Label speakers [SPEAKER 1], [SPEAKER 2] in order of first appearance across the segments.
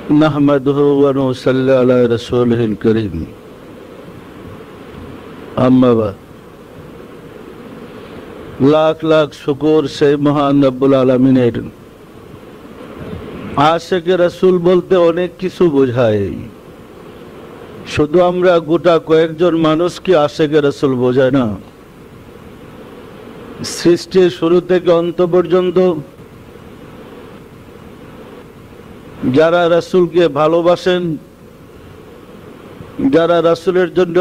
[SPEAKER 1] नहमदुहु व नुसल्ली अला रसूलिहिल करीम। अम्मा बाद, लाख लाख शुक्र से महान रब्बुल आलमीनेर। आशिके रसूल बोलते अनेक किछु बोझाय, शुधु आमरा गोटा कयेकजन मानुष की आशिके रसूल बोझाय ना। सृष्टिर शुरू थेके अंत पर्यन्त যারা রাসূলকে ভালোবাসেন, যারা রাসূলের জন্য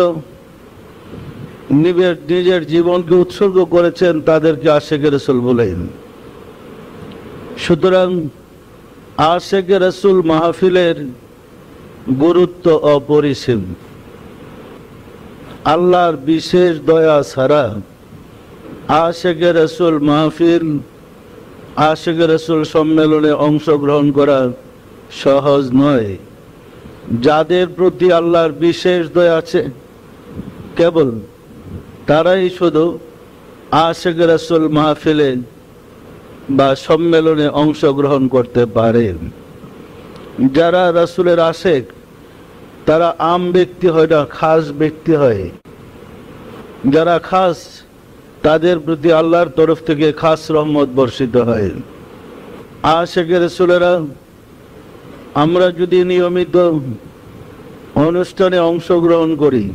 [SPEAKER 1] নিজের জীবনকে উৎসর্গ করেছেন, তাদেরকে আশিকে রাসূল বলেন। সুতরাং আশিকে রাসূল মাহফিলের গুরুত্ব অপরিসীম। আল্লাহর বিশেষ দয়া ছাড়া আশিকে রাসূল মাহফিল, আশিকে রাসূল সম্মেলনে অংশগ্রহণ করা সহজ নয়। যাদের প্রতি আল্লাহর বিশেষ দয়া আছে কেবল তারাই শুধু আশিকে রাসূল মাহফিলে বা সম্মেলনে অংশগ্রহণ করতে পারেন। যারা রাসূলের আশিক তারা আম ব্যক্তি হয় না, খাস ব্যক্তি হয়। যারা খাস তাদের প্রতি আল্লাহর তরফ থেকে খাস রহমত বর্ষিত হয়। আশিকে রাসূলেরা আমরা যদি নিয়মিত অনুষ্ঠানে অংশগ্রহণ করি,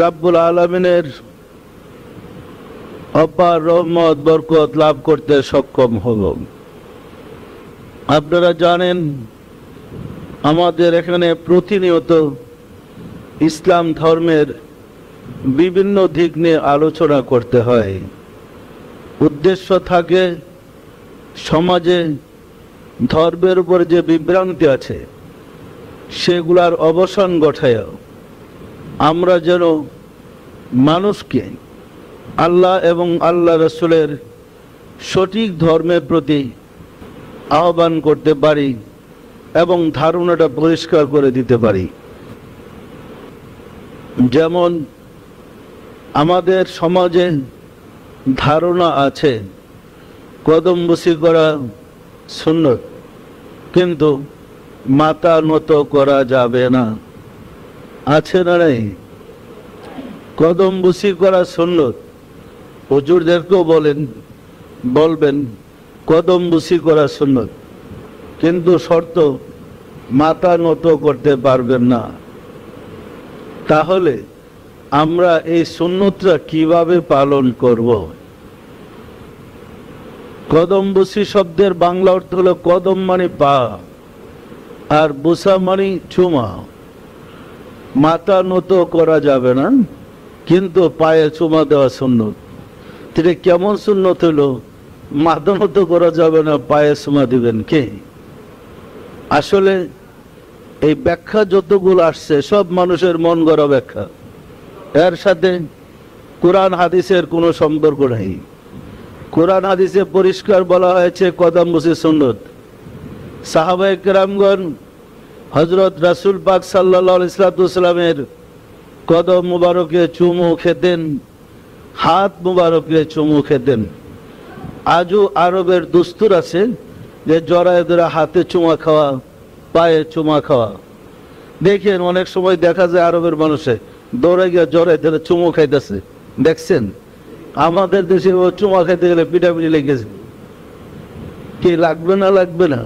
[SPEAKER 1] রাব্বুল আলামিনের অপার রহমত বরকত লাভ করতে সক্ষম হব। আপনারা জানেন আমাদের এখানে প্রতিনিয়ত ইসলাম ধর্মের বিভিন্ন দিক নিয়ে আলোচনা করতে হয়। উদ্দেশ্য থাকে সমাজে ধর্মের উপর যে বিভ্রান্তি আছে সেগুলার অবসান ঘটায় আমরা যেন মানুষকে আল্লাহ এবং আল্লাহ রাসূলের সঠিক ধর্মের প্রতি আহ্বান করতে পারি এবং ধারণাটা পরিষ্কার করে দিতে পারি। যেমন আমাদের সমাজে ধারণা আছে কদমবুসি করা সুন্নত, কিন্তু মাথা নত করা যাবে না। আছে না নাই? কদমবুসি করা সুন্নত, হুজুরদেরকেও বলবেন কদমবুসি করা সুন্নত, কিন্তু শর্ত মাথা নত করতে পারবেন না। তাহলে আমরা এই সুন্নতটা কিভাবে পালন করব? কদমবুসি শব্দের বাংলা অর্থ হলো কদম মানে পা, আর বুসা মানে চুমা। মাথা নত করা যাবে না, কিন্তু পায়ে চুমা দেওয়া সুন্নত। এটা কেমন সুন্নত হলো? মাথা নত করা যাবে না, পায়ে চুমা দিবেন কে? আসলে এই ব্যাখ্যা যতগুলো আসছে সব মানুষের মন গড়া ব্যাখ্যা, এর সাথে কোরআন হাদিসের কোনো সম্পর্ক নেই। কোরআন হাদিসে পরিষ্কার বলা হয়েছে কদমবুসি সুন্নত। সাহাবায়ে কেরামগণ হযরত রাসূল পাক সাল্লাল্লাহু আলাইহি ওয়াসাল্লামের কদম মুবারকে চুমু খেতেন, হাত মুবারকে চুমু খেতেন। আজও আরবের দস্তুর আছে যে জড়ায় ধরে হাতে চুমা খাওয়া, পায়ে চুমা খাওয়া। দেখেন অনেক সময় দেখা যায় আরবের মানুষে দৌড়ে গিয়ে জড়ায় ধরে চুমু খাইতেছে, দেখছেন? আমাদের দেশে ও চুমা খাইতে গেলে পিটাপিটি লেগেছে। কি লাগবে না? লাগবে না?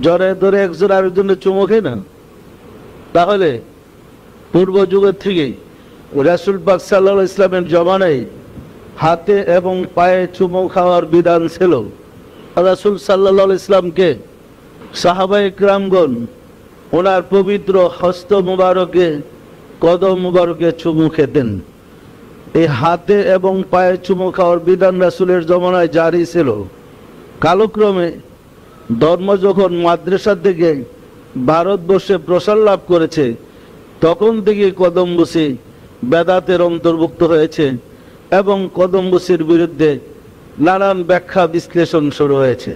[SPEAKER 1] জড়ায় ধরে একজন আরেকজনের চুমু খায় না? তাহলে পূর্ব যুগের থেকে রাসূল পাক সাল্লাল্লাহু আলাইহি ওয়াসাল্লামের জমানায় হাতে এবং পায়ে চুমু খাওয়ার বিধান ছিল। রাসূল সাল্লাল্লাহু আলাইহি ওয়াসাল্লামকে সাহাবায়ে কেরামগণ ওনার পবিত্র হস্ত মুবারকে, কদম মুবারকে চুমু খেতেন। এই হাতে এবং পায়ে চুমু খাওয়ার বিধান রাসূলের জমানায় জারি ছিল। কালক্রমে ধর্ম যখন মাদ্রাসা থেকে ভারতবর্ষে প্রসার লাভ করেছে, তখন থেকে কদমবুসি বেদাতের অন্তর্ভুক্ত হয়েছে এবং কদমবুসির বিরুদ্ধে নানান ব্যাখ্যা বিশ্লেষণ শুরু হয়েছে।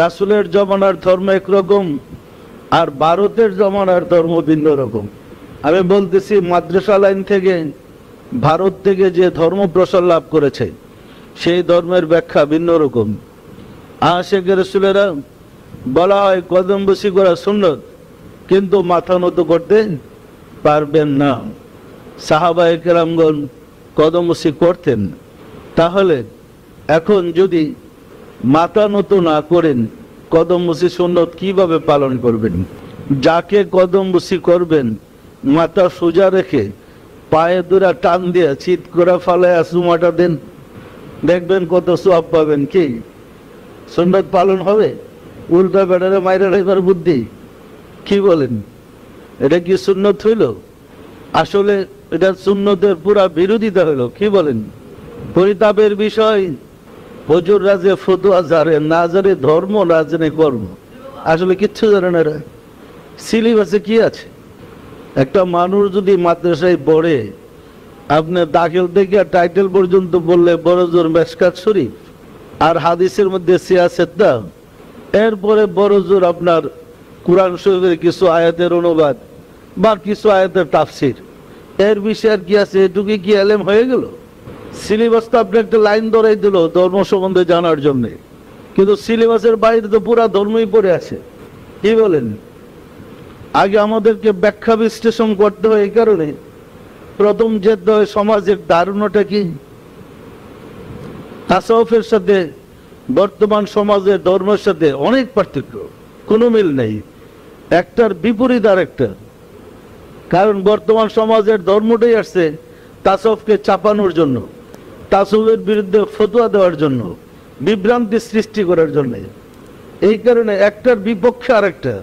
[SPEAKER 1] রাসূলের জমানার ধর্ম একরকম, আর ভারতের জমানার ধর্ম ভিন্ন রকম। আমি বলতেছি মাদ্রাসা লাইন থেকে ভারত থেকে যে ধর্ম প্রসার লাভ করেছে সেই ধর্মের ব্যাখ্যা ভিন্ন রকম। আশিকে রাসূলেরা বলা হয় কদমবুসি করা সুন্নত, কিন্তু মাথা নত করতে পারবেন না। সাহাবায়ে কেরামগণ কদমবুসি করতেন। তাহলে এখন যদি মাথা নত না করেন, কদমবুসি সুন্নত কিভাবে পালন করবেন? যাকে কদমবুসি করবেন মাথা সোজা রেখে পায়ে দুরা টান দিয়ে চিৎ করে ফালায় চুমাটা দেন, দেখবেন কত সওয়াব পাবেন। কি সুন্নত পালন হবে? উল্টা বেড়ারে মাইরা রাইবার বুদ্ধি, কি বলেন? এটা কি সুন্নত হইল? আসলে এটা সুন্নতের পুরা বিরোধিতা হইল। কি বলেন? পরিতাপের বিষয়, হুজুররা যে ফতোয়া জানে না, জানে ধর্ম, না জানে কর্ম, আসলে কিচ্ছু জানে না। এরা সিলেবাসে কি আছে? একটা মানুষ যদি মাদ্রাসায় পড়ে, আপনার দাখিল থেকে টাইটেল পর্যন্ত বললে বড় জোর মেশকাত শরীফ আর হাদিসের মধ্যে সিয়াসেতটা, এরপরে বড় জোর আপনার কুরআন শরীফের কিছু আয়াতের অনুবাদ বা কিছু আয়াতের তাফসির, এর বিষয়ে আর কি আছে? এটুকুই কি এলেম হয়ে গেল? সিলেবাসটা আপনি একটা লাইন ধরাই দিল ধর্ম সম্বন্ধে জানার জন্য, কিন্তু সিলেবাসের বাইরে তো পুরা ধর্মই পড়ে আছে। কি বলেন? আগে আমাদেরকে ব্যাখ্যা বিশ্লেষণ করতে হয়। এই কারণে প্রথম যেতে হয় সমাজের ধারণাটা কি। তাসাউফের সাথে বর্তমান সমাজের ধর্মের সাথে অনেক পার্থক্য, কোনো মিল নেই, একটার বিপরীত আর একটা। কারণ বর্তমান সমাজের ধর্মটাই আসছে তাসাউফকে চাপানোর জন্য, তাসাউফের বিরুদ্ধে ফতোয়া দেওয়ার জন্য, বিভ্রান্তি সৃষ্টি করার জন্য। এই কারণে একটার বিপক্ষে আর একটা।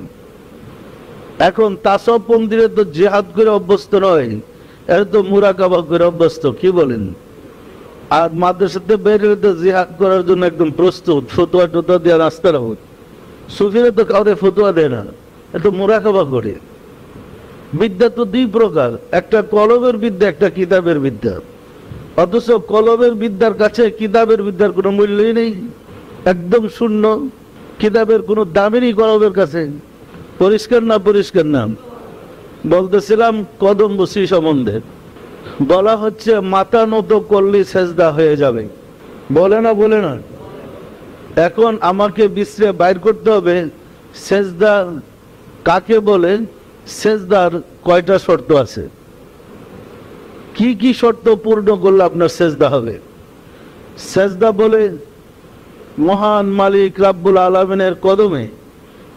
[SPEAKER 1] এখন তাসাউফ পন্থীরা তো জিহাদ করে অভ্যস্ত নয়, এর তো মুরাকাবা করে অভ্যস্ত। কি বলেন? আর মাদ্রাসাতে বেরিয়ে তো জিহাদ করার জন্য একদম প্রস্তুত, ফতোয়া টতোয়া দেওয়া রাস্তা রাখুন। সুফিরা তো কাউরে ফতোয়া দেয় না, এত মুরাকাবা করে। বিদ্যা তো দুই প্রকার, একটা কলমের বিদ্যা, একটা কিতাবের বিদ্যা। অথচ কলমের বিদ্যার কাছে কিতাবের বিদ্যার কোনো মূল্যই নেই, একদম শূন্য। কিতাবের কোনো দামই নেই কলমের কাছে। পরিষ্কার না? পরিষ্কার না? বলতেছিলাম কদমবুসি সম্বন্ধে। বলা হচ্ছে মাথা নত করলে সেজদা হয়ে যাবে, বলে না? বলে না? এখন আমাকে বিশ্রে বাইর করতে হবে সেজদা কাকে বলে, সেজদার কয়টা শর্ত আছে, কি কি শর্ত পূর্ণ করলে আপনার সেজদা হবে। সেজদা বলে মহান মালিক রাব্বুল আলামিনের কদমে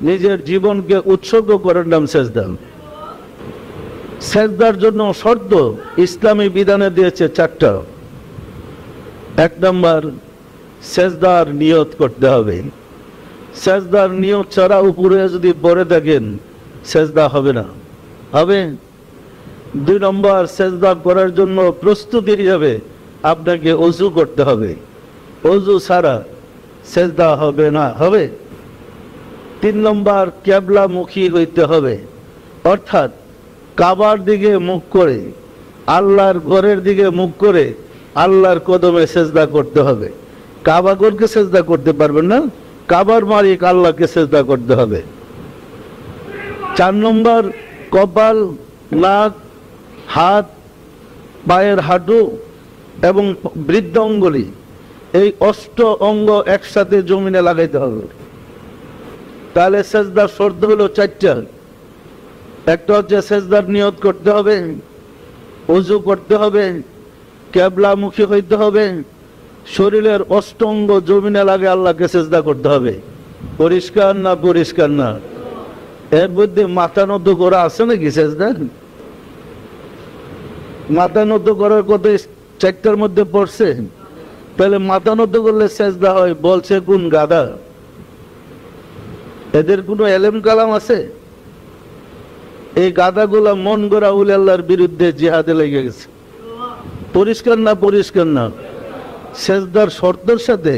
[SPEAKER 1] নিজের জীবনকে উৎসর্গ করার নাম সেজদা। সেজদার জন্য শর্ত ইসলামী বিধানে দিয়েছে 4টা। 1 নম্বর, সেজদার নিয়ত করতে হবে। সেজদার নিয়ত ছাড়া উপরে যদি পড়ে থাকেন সেজদা হবে না। হবে? 2 নম্বর, সেজদা করার জন্য প্রস্তুতি হিসাবে আপনাকে ওযু করতে হবে, ওযু ছাড়া সেজদা হবে না। হবে? 3 নম্বর, কিবলামুখী হইতে হবে, অর্থাৎ কাবার দিকে মুখ করে, আল্লাহর ঘরের দিকে মুখ করে আল্লাহর কদমে সেজদা করতে হবে। কাবা ঘরকে সেজদা করতে পারবেন না, কাবার মালিক আল্লাহকে সেজদা করতে হবে। 4 নম্বর, কপাল, নাক, হাত, পায়ের হাঁটু এবং বৃদ্ধ অঙ্গুলি, এই 8 অঙ্গ একসাথে জমিনে লাগাইতে হবে। তাহলে সেজদার শর্ত হলো 4টা। একটা হচ্ছে সেজদার নিয়ত করতে হবে, ওযু করতে হবে, কিবলামুখী হইতে হবে, শরীরের 8 অঙ্গ জমিনে লাগে আল্লাহকে সেজদা করতে হবে। পরিষ্কার না? পরিষ্কার না? এর মধ্যে মাথা নত করা আছে নাকি সেজদা? মাথা নত করার কথা 4টার মধ্যে পড়ছে। তাহলে মাথা নত করলে সেজদা হয় বলছে কোন গাদা? এদের কোনো এলেম কালাম আছে? এই গাদাগুলা মন গড়া উলি আল্লাহর বিরুদ্ধে জিহাদে লেগে গেছে। পরিষ্কার না? পরিষ্কার না? সেজদার শর্তের সাথে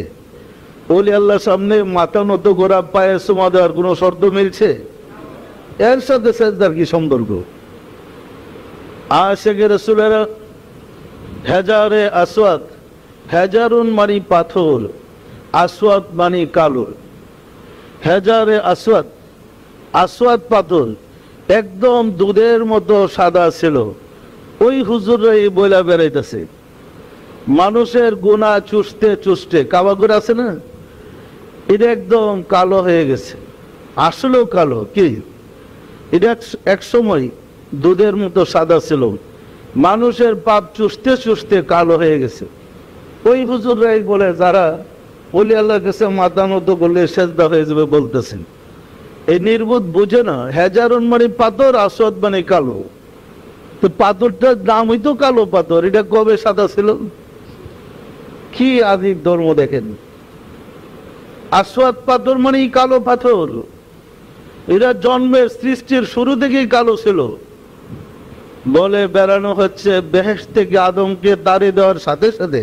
[SPEAKER 1] ওলি আল্লাহর সামনে মাথা নত করা, পায়ে চুমা দেওয়ার কোনো শর্ত মিলছে? এর সাথে সেজদার কি সম্পর্ক? আশিকে রাসূলেরা হেজারে আসওয়াদ, হেজারুন মানে পাথর, আসওয়াদ মানে কালো। হেজারে আসওয়াদ, আসওয়াদ পাথর একদম দুধের মতো সাদা ছিল। ওই হুজুররা এই বইলা বেড়াইতেছে মানুষের গুনাহ চুষতে চুষতে, কাবাগর আছে না, এটা একদম কালো হয়ে গেছে। আসলেও কালো। কি এটা এক সময় দুধের মতো সাদা ছিল, মানুষের পাপ চুষতে চুষতে কালো হয়ে গেছে। ওই হুজুররাই বলে যারা ওলি আল্লাহর কাছে মাথা নত করলে সেজদা হয়ে যাবে বলতেছেন। এই নির্বোধ বুঝে না, হেজারুন মানে পাথর, আসওয়াদ মানে কালো। তো পাথরটার নাম হইতো কালো পাথর, এটা কবে সাদা ছিল? কি আদিব ধর্ম দেখেন। আসওয়াদ পাথর মানে কালো পাথর, এরা জন্মের সৃষ্টির শুরু থেকেই কালো ছিল। বলে বেড়ানো হচ্ছে বেহেশত থেকে আদমকে তাড়িয়ে দেওয়ার সাথে সাথে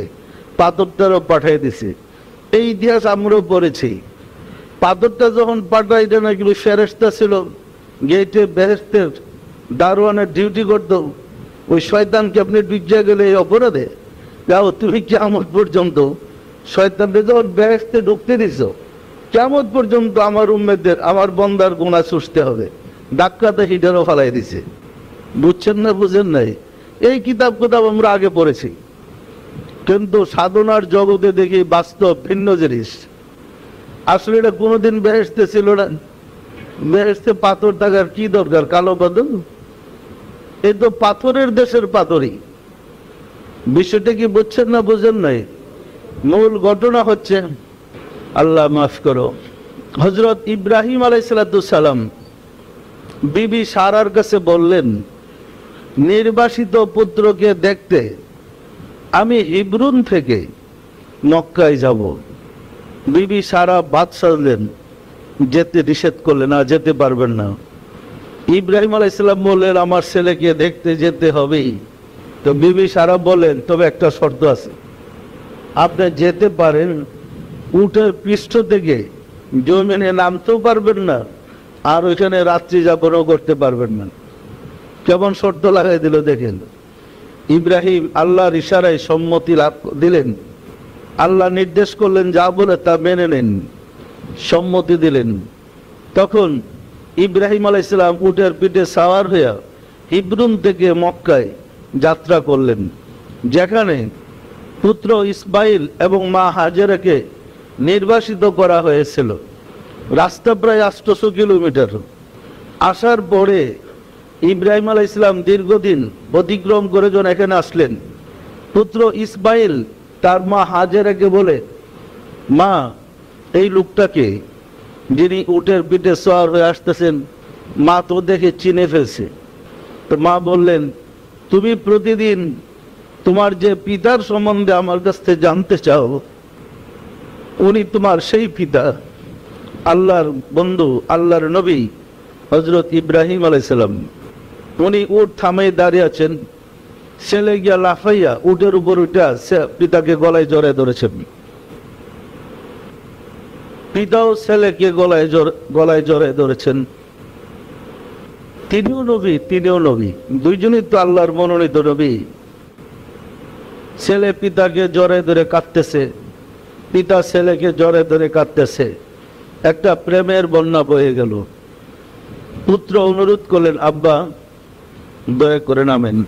[SPEAKER 1] পাথরটারও পাঠিয়ে দিছে। এই ইতিহাস আমরাও পড়েছি। পাথরটা যখন পাঠাই দেয় না, কিন্তু ফেরেশতা ছিল গেটে, বেহেশতের দারোয়ানের ডিউটি করতো। ওই শয়তানকে আপনি ডুইজা গেলে এই অপরাধে যাও, তুমি কিয়ামত পর্যন্ত শয়তানকে যখন বেহেশতে ঢুকতে দিছ, কিয়ামত পর্যন্ত আমার উম্মতদের, আমার বন্দার গুনাহ চুষতে হবে। ধাক্কাতে হিটারও ফালাই দিছে। বুঝছেন না, বুঝেন নাই? এই কিতাব আমরা আগে পড়েছি, কিন্তু সাধনার জগতে দেখি বাস্তব ভিন্ন জিনিস। আসলে এটা কোনোদিন বেহেশতে ছিল না। বেহেশতে পাথর থাকার কি দরকার? কালো পাথর, এই তো পাথরের দেশের পাথরই। বিষয়টা কি বুঝছেন না, বুঝেন নাই? মূল ঘটনা হচ্ছে, আল্লাহ মাফ করো, হযরত ইব্রাহিম আলাইহিস সালাম বিবি সারার কাছে বললেন, নির্বাসিত পুত্রকে দেখতে আমি হিব্রুন থেকে মক্কায় যাব। বিবি সারা বাদ সাজলেন, যেতে নিষেধ করলেন, না যেতে পারবেন না। ইব্রাহিম আলাইহিস সালাম বললেন, আমার ছেলেকে দেখতে যেতে হবেই। তো বিবি সারা বলেন, তবে একটা শর্ত আছে, আপনি যেতে পারেন, উটের পৃষ্ঠ থেকে জমিনে নামতেও পারবেন না, আর ওইখানে রাত্রি যাপনও করতে পারবেন না। কেমন শর্ত লাগাই দিল দেখেন। ইব্রাহিম আল্লাহর ইশারায় সম্মতি লাভ দিলেন। আল্লাহ নির্দেশ করলেন, যা বলে তা মেনে নেন, সম্মতি দিলেন। তখন ইব্রাহিম আলাইহিস সালাম উটের পিঠে সাওয়ার হইয়া হিব্রুন থেকে মক্কায় যাত্রা করলেন, যেখানে পুত্র ইসমাইল এবং মা হাজেরাকে নির্বাসিত করা হয়েছিল। রাস্তা প্রায় 800 কিলোমিটার। আসার পরে ইব্রাহিম আলাইহিস সালাম দীর্ঘদিন অতিক্রম করে যখন এখানে আসলেন, পুত্র ইসমাইল তার মা হাজেরাকে বলে, মা, এই লোকটাকে যিনি উটের পিঠে সওয়ার হয়ে আসতেছেন, মা তো দেখে চিনে ফেলছে। তো মা বললেন, তুমি প্রতিদিন তোমার যে পিতার সম্বন্ধে আমার কাছ থেকে জানতে চাও, উনি তোমার সেই পিতা, আল্লাহর বন্ধু, আল্লাহর নবী হযরত ইব্রাহিম আলাইহিস সালাম। উনি উট থামে দাঁড়িয়ে আছেন, ছেলে গিয়া লাফাইয়া উটের উপর উঠা পিতাকে গলায় জড়ায় ধরেছেন। পিতাও ছেলেকে গলায় জড়ায় ধরেছেন। তিনিও নবী, তিনিও নবী, দুইজনই তো আল্লাহর মনোনীত নবী। ছেলে পিতাকে জড়ায় ধরে কাঁদতেছে, পিতা ছেলেকে জড়ায় ধরে কাঁদতেছে। একটা প্রেমের বন্যা বয়ে গেল। পুত্র অনুরোধ করলেন, আব্বা দয়া করে নামেন।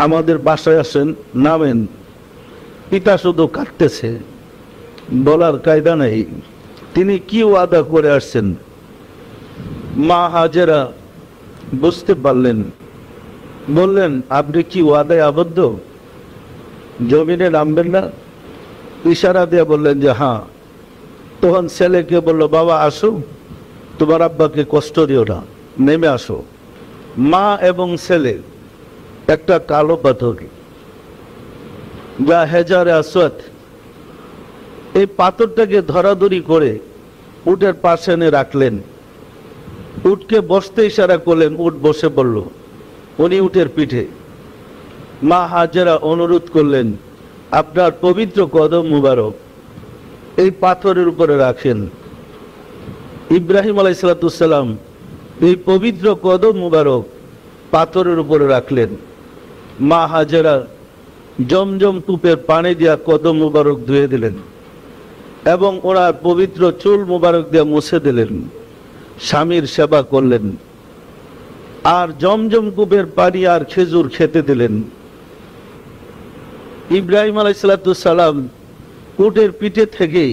[SPEAKER 1] আমাদের বাসায় আসেন, নামেন। পিতা শুধু কাঁদতেছে, বলার কায়দা নেই তিনি কি ওয়াদা করে আসছেন। মা হাজেরা বুঝতে পারলেন, বললেন, আপনি কি ওয়াদায় আবদ্ধ? জমিনে নামবেন না? ইশারা দিয়ে বললেন যে হ্যাঁ। তখন ছেলেকে বলল, বাবা আসো, তোমার আব্বাকে কষ্ট দিও না, নেমে আসো। মা এবং ছেলে একটা কালো পাথর, যা হেজারে আসওয়াদ, এই পাথরটাকে ধরাধরি করে উটের পাশে এনে রাখলেন। উটকে বসতে ইশারা করলেন, উট বসে পড়ল। উনি উটের পিঠে। মা হাজেরা অনুরোধ করলেন, আপনার পবিত্র কদম মুবারক এই পাথরের উপরে রাখেন। ইব্রাহিম আলাইহিস সালাম এই পবিত্র কদম মুবারক পাথরের উপরে রাখলেন। মা হাজেরা জমজম কূপের পানি দিয়া কদম মুবারক ধুয়ে দিলেন এবং ওনার পবিত্র চুল মুবারক দিয়ে মুছে দিলেন। স্বামীর সেবা করলেন, আর জমজম কূপের পানি আর খেজুর খেতে দিলেন। ইব্রাহিম আলাইহিস সালাম উটের পিঠে থেকেই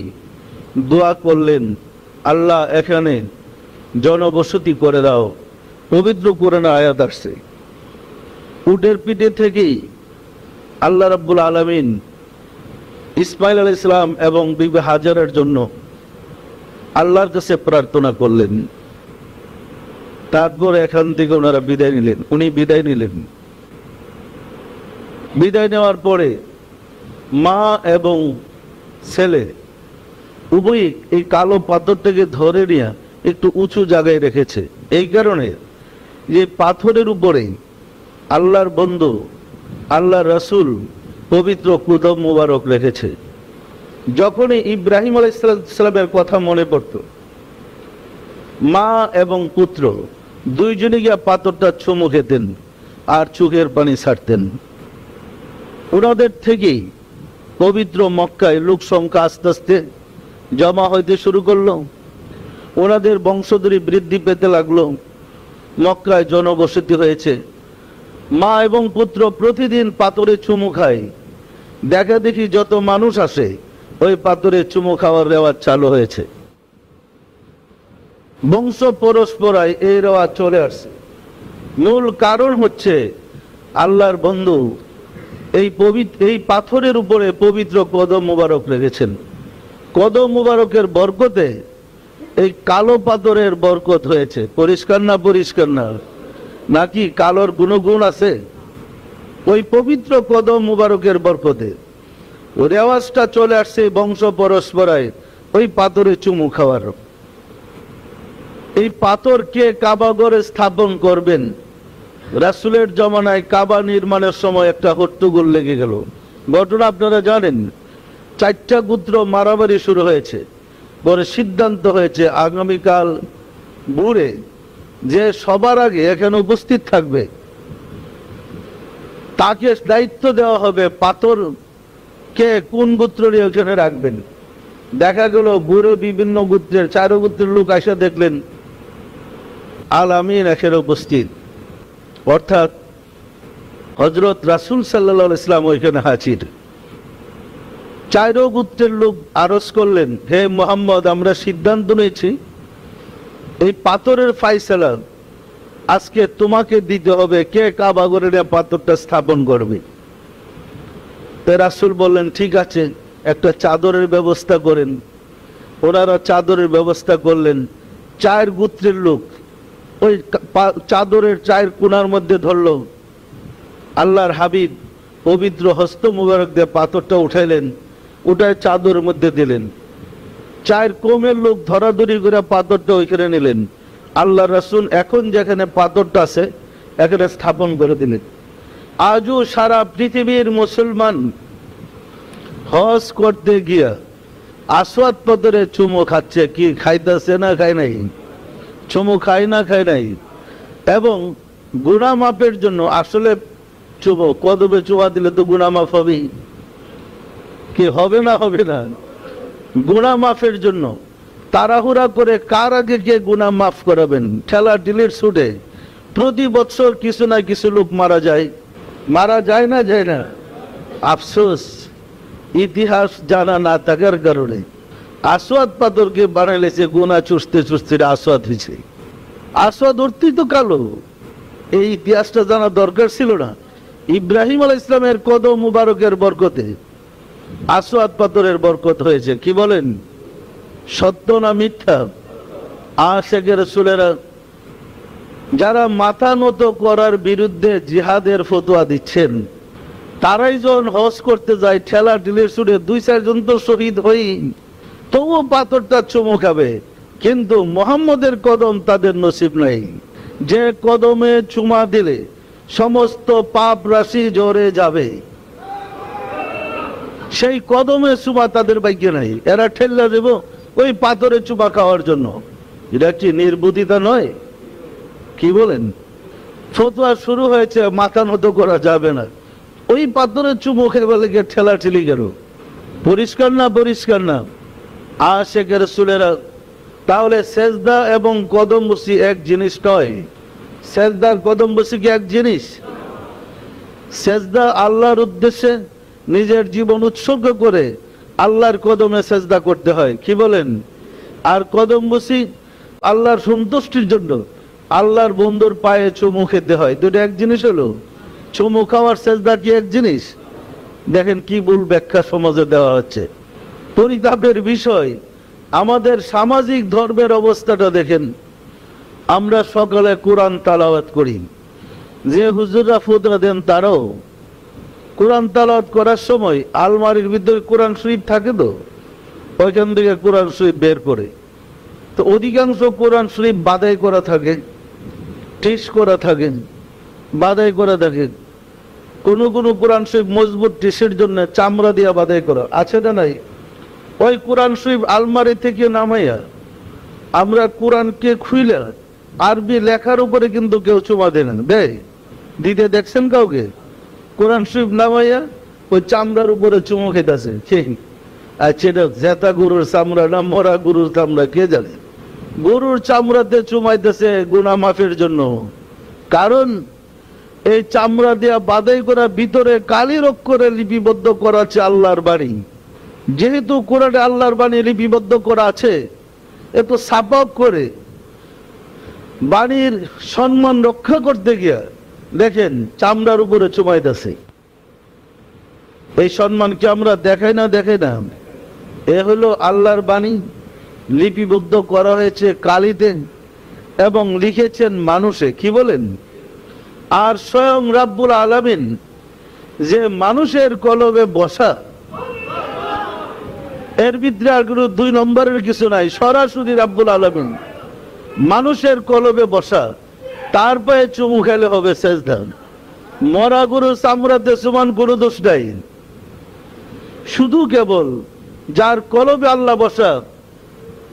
[SPEAKER 1] দোয়া করলেন, আল্লাহ এখানে জনবসতি করে দাও। পবিত্র কোরআনে আয়াত আসছে। উটের পিঠে থেকেই আল্লাহ রাব্বুল আলামিন ইসমাইল আলাইহিস সালাম এবং বিবি হাজারের জন্য আল্লাহর কাছে প্রার্থনা করলেন। তারপর এখান থেকে ওনারা বিদায় নিলেন। উনি বিদায় নিলেন। বিদায় নেওয়ার পরে মা এবং ছেলে উভয়ই এই কালো পাথরটাকে ধরে নিয়ে একটু উঁচু জায়গায় রেখেছে। এই কারণে যে পাথরের উপরে আল্লাহর বন্ধু আল্লাহ রাসূল পবিত্র কুদম মুবারক রেখেছে। যখনই ইব্রাহিম আলাইহিস সালামের কথা মনে পড়ত, মা এবং পুত্র দুইজনে গিয়া পাথরটা চুমু খেতেন আর চোখের পানি ছাড়তেন। ওনাদের থেকেই পবিত্র মক্কায় লোক সংখ্যা আস্তে আস্তে জমা হইতে শুরু করলো। ওনাদের বংশধরী বৃদ্ধি পেতে লাগলো। মক্কায় জনবসতি হয়েছে। মা এবং পুত্র প্রতিদিন পাথরে চুমু খায়। দেখা দেখি যত মানুষ আসে ওই পাথরে চুমু খাওয়ার রেওয়াজ চালু হয়েছে। বংশ পরস্পরায় এই রেওয়াজ চলে আসছে। মূল কারণ হচ্ছে আল্লাহর বন্ধু এই পাথরের উপরে পবিত্র কদম মুবারক রেখেছেন। কদম মুবারকের বরকতে এই কালো পাথরের বরকত হয়েছে। পরিষ্কার না? পরিষ্কার না? নাকি কালোর গুণগুণ আছে? ওই পবিত্র কদম মুবারকের বরকতে রেওয়াজটা চলে আসছে বংশ পরস্পরায় ওই পাথরে চুমু খাওয়ার। এই পাথরকে কাবাগরে স্থাপন করবেন। রাসূলের জমানায় কাবা নির্মাণের সময় একটা হট্টগোল লেগে গেল। ঘটনা আপনারা জানেন। 4টা গোত্র মারামারি শুরু হয়েছে। পরে সিদ্ধান্ত হয়েছে আগামীকাল ভোরে যে সবার আগে এখানে উপস্থিত থাকবে তাকে দায়িত্ব দেওয়া হবে পাথর কে কোন গোত্রের ওখানে রাখবেন। দেখা গেল ভোরে বিভিন্ন গোত্রের 4 গোত্রের লোক আসা দেখলেন আল আমিন এখানে উপস্থিত, অর্থাৎ হযরত রাসূল সাল্লাল্লাহু আলাইহি ওয়াসাল্লাম ওইখানে হাজির। 4 গোত্রের লোক আরজ করলেন, হে মুহাম্মদ, আমরা সিদ্ধান্ত নিয়েছি এই পাথরের ফায়সালা আজকে তোমাকে দিতে হবে, কে কাবা ঘরে পাথরটা স্থাপন করবে। তো রাসূল বললেন, ঠিক আছে, একটা চাদরের ব্যবস্থা করেন। ওনারা চাদরের ব্যবস্থা করলেন। 4 গোত্রের লোক ওই চাদরের 4 কোণার মধ্যে ধরলো। আল্লাহর হাবিব পবিত্র হস্ত মুবারক দিয়ে পাথরটা উঠাইলেন, উঠায় চাদরের মধ্যে দিলেন। 4 কওমের লোক ধরাধরি করে পাথরটা ওইখানে নিলেন। আল্লাহ রাসূল এখন যেখানে পাথরটা আছে এখানে স্থাপন করে দিলেন। আজও সারা পৃথিবীর মুসলমান হজ করতে গিয়া আসওয়াদ পাথরে চুমু খাচ্ছে। কি খাইতেছে না খায় নাই? চুমু খায় না খায় নাই? এবং গুনাহ মাপের জন্য আসলে চুমু কদমে চুমা দিলে তো গুনাহ মাফ হবে। কি হবে না? হবে না? গুনাহ মাফের জন্য তাড়াহুড়া করে কার আগে কে গুনাহ মাফ করাবেন, ঠেলা ঢিলের ছুটে প্রতি বছর কিছু না কিছু লোক মারা যায়। মারা যায় না? যায় না? আফসোস ইতিহাস জানা না থাকার কারণে আসওয়াদ পাথরকে বানাইলেছে গুনাহ চুষতে চুষতে আসওয়াদ হয়েছে। আসওয়াদ অর্থই তো কালো। এই ইতিহাসটা জানা দরকার ছিল না। ইব্রাহিম আলাইহিস সালামের কদম মুবারকের বরকতে আসওয়াদ পাথরের বরকত হয়েছে। কি বলেন? সত্য না মিথ্যা? আশিকে রাসূলেরা যারা মাথা নত করার বিরুদ্ধে জিহাদের ফতোয়া দিচ্ছেন, তারাই যখন হজ করতে যায় ঠেলা ঢিলের ছুটে 2-4 জন তো শহীদ হই, তবুও পাথরটা চুমু খাবে। কিন্তু মুহাম্মদের কদম তাদের নসিব নাই। যে কদমে চুমা দিলে সমস্ত পাপ রাশি ঝরে যাবে, সেই কদমে চুমা তাদের ভাগ্যে নাই। এরা ঠেল্লা দেব ওই পাথরে চুমা খাওয়ার জন্য। এটা কি নির্বুদ্ধিতা নয়? কি বলেন? ফতোয়া শুরু হয়েছে মাথা নত করা যাবে না, ওই পাথরে চুমু খেয়ে বলে গিয়ে ঠেলা ঠেলি গেল। পরিষ্কার না? পরিষ্কার না? আশিকে রাসূলেরা তাহলে সেজদা এবং কদম বসি এক জিনিস নয়? সেজদা কদম বসি কি এক জিনিস? সেজদা আল্লাহর উদ্দেশ্যে নিজের জীবন উৎসর্গ করে আল্লাহর কদমে সেজদা করতে হয়, কি বলেন? আর কদম বসি আল্লাহর সন্তুষ্টির জন্য আল্লাহর বন্ধুর পায়ে চুমু খেতে হয়। দুটো এক জিনিস হলো? চুমু খাওয়ার সেজদা কি এক জিনিস? দেখেন কি ভুল ব্যাখ্যা সমাজে দেওয়া হচ্ছে। পরিতাপের বিষয়, আমাদের সামাজিক ধর্মের অবস্থাটা দেখেন। আমরা সকালে কোরআন তালাওয়াত করি, যে হুজুররা ফুতরা দেন তারাও কোরআন তালাওয়াত করার সময় আলমারির ভিতরে কোরআন শরীফ থাকে, তো ওইখান থেকে কোরআন শরীফ বের করে, তো অধিকাংশ কোরআন শরীফ বাদাই করা থাকে, টিস করা থাকে, বাদাই করা থাকে। কোন কোন কোরআন শরীফ মজবুত টিসের জন্য চামড়া দিয়া বাদাই করা আছে না নাই? ওই কোরআন শরীফ আলমারি থেকে নামাইয়া আমরা কোরআনকে খুইলে আরবি লেখার উপরে কিন্তু কেউ চুমা দেন দেয়, দিতে দেখছেন কাউকে? কোরআন শরীফ নামাইয়া ওই চামড়ার উপরে চুমো খেতেছে। আর সেটা জেতা গরুর চামড়া না মরা গরুর চামড়া কে জানে? গরুর চামড়াতে চুমাইতেছে গুনাহ মাফের জন্য। কারণ এই চামড়া দিয়া বাদাই করা ভিতরে কালির অক্ষরে লিপিবদ্ধ করা আছে আল্লাহর বাণী। যেহেতু কোরআনে আল্লাহর বাণী লিপিবদ্ধ করা আছে, এত সাপাক করে বাণীর সম্মান রক্ষা করতে গিয়া দেখেন চামড়ার উপরে চুমাইতেছে। এই সম্মান কি আমরা দেখাই না? দেখাই না? এ হলো আল্লাহর বাণী, লিপিবদ্ধ করা হয়েছে কালিতে এবং লিখেছেন মানুষে, কি বলেন? আর স্বয়ং রাব্বুল আলামিন যে মানুষের কলবে বসা, এর ভিতরে আর কোনো দুই নম্বরের কিছু নাই। সরাসরি রাব্বুল আলামিন মানুষের কলবে বসা, তার পায়ে চুমু খেলে হবে সেজদা। মরা গরু চামড়াতে সমান কোনো দোষ নাই। শুধু কেবল যার কলবে আল্লাহ বসা,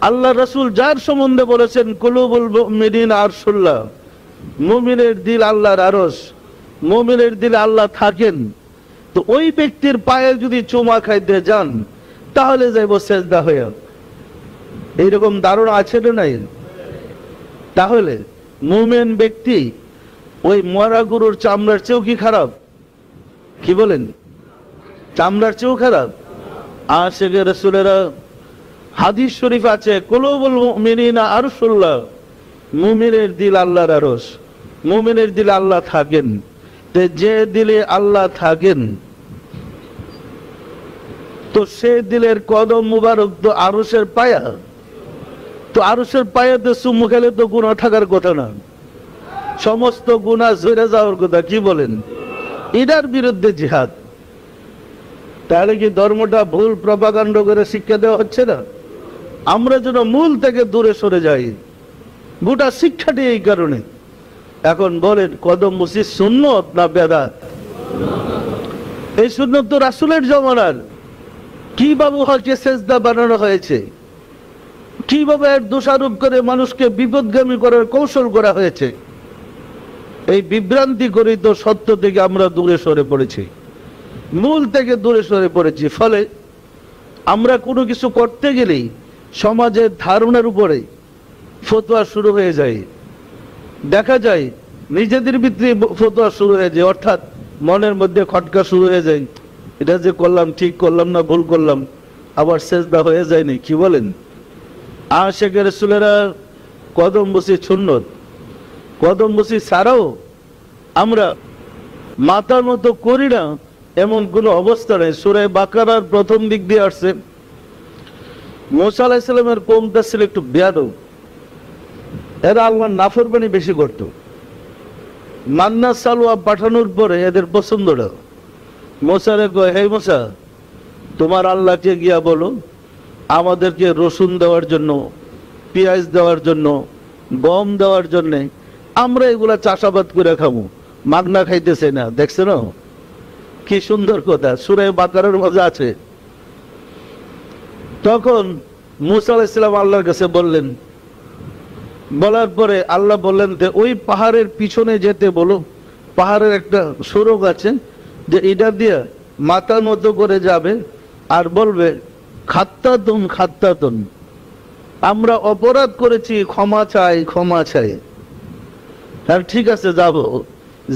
[SPEAKER 1] আল্লাহ রাসূল যার সম্বন্ধে বলেছেন কুলুবুল মুমিনিন আরশুল্লাহ, মুমিনের দিল আল্লাহর আরশ, মুমিনের দিলে আল্লাহ থাকেন। তো ওই ব্যক্তির পায়ে যদি চুমা খাইতে যান তাহলে যাইব সেজদা হয়ে। এইরকম ধারণা আছে না নাই? তাহলে মুমিন ব্যক্তি ওই মরা গরুর চামড়ার চেয়েও কি খারাপ? কি বলেন? চামড়ার চেয়েও খারাপ? আশিকে রাসূলেরা হাদিস শরীফ আছে কুলুবুল মুমিনিনা আরশুল্লাহ, মুমিনের দিল আল্লাহর আরশ, মুমিনের দিলে আল্লাহ থাকেন। তো যে দিলে আল্লাহ থাকেন, তো সে দিলের কদম মুবারক তো আরশের পায়া। তো আরশের পায়াতে চুমু খেলে তো গুনাহ থাকার কথা না, সমস্ত গুনাহ ঝরে যাওয়ার কথা। কি বলেন? এটার বিরুদ্ধে জিহাদ। তাহলে কি ধর্মটা ভুল প্রপাগান্ডা করে শিক্ষা দেওয়া হচ্ছে না? আমরা যেন মূল থেকে দূরে সরে যাই, গোটা শিক্ষাটি এই কারণে। এখন বলেন কদম মুসি সুন্নত না বেদাত? এই সুন্নত তো রাসূলের জমানার। কিভাবে হচ্ছে সেজদা বানানো হয়েছে, কিভাবে এর দোষারোপ করে মানুষকে বিপদগামী করার কৌশল করা হয়েছে, এই বিভ্রান্তি করে তো সত্য থেকে আমরা দূরে সরে পড়েছি, মূল থেকে দূরে সরে পড়েছি। ফলে আমরা কোনো কিছু করতে গেলেই সমাজের ধারণার উপরে ফতোয়া শুরু হয়ে যায়। দেখা যায় নিজেদের ভিতরে ফতোয়া শুরু হয়ে যায়, অর্থাৎ মনের মধ্যে খটকা শুরু হয়ে যায়, এটা যে করলাম ঠিক করলাম না ভুল করলাম, আবার সেজদা হয়ে যায়নি। কি বলেন? আশিকে রাসূলেরা কদম বসি সুন্নত, কদম বসি ছাড়াও আমরা মাতার মতো করি না এমন কোনো অবস্থা নেই। সূরা বাকারার প্রথম দিক দিয়ে আসছে, মুসা আলাইহিস সালামের কওমটা ছিল একটু বেয়াদব, এরা আল্লাহর নাফরমানি বেশি করত। মান্না সালওয়া পাঠানোর পরে এদের পছন্দটা, মুসারে কয়, হে মুসা, তোমার আল্লাহকে গিয়া বলো আমাদেরকে রসুন দেওয়ার জন্য, পেঁয়াজ দেওয়ার জন্য, গম দেওয়ার জন্য, আমরা এগুলা চাষাবাদ করে খাবো, মাগনা খাইতেছে না। দেখছে না কি সুন্দর কথা, সূরা বাকারার মধ্যে আছে। তখন মুসা আলাইহিস সালাম আল্লাহর কাছে বললেন, বলার পরে আল্লাহ বললেন যে ওই পাহাড়ের পিছনে যেতে বলো, পাহাড়ের একটা সড়ক আছে, যে এটা দিয়ে মাথার মতো করে যাবে আর বলবে খাত্তাতুন খাত্তাতুন, আমরা অপরাধ করেছি, ক্ষমা চাই ক্ষমা চাই। হ্যাঁ ঠিক আছে যাবো।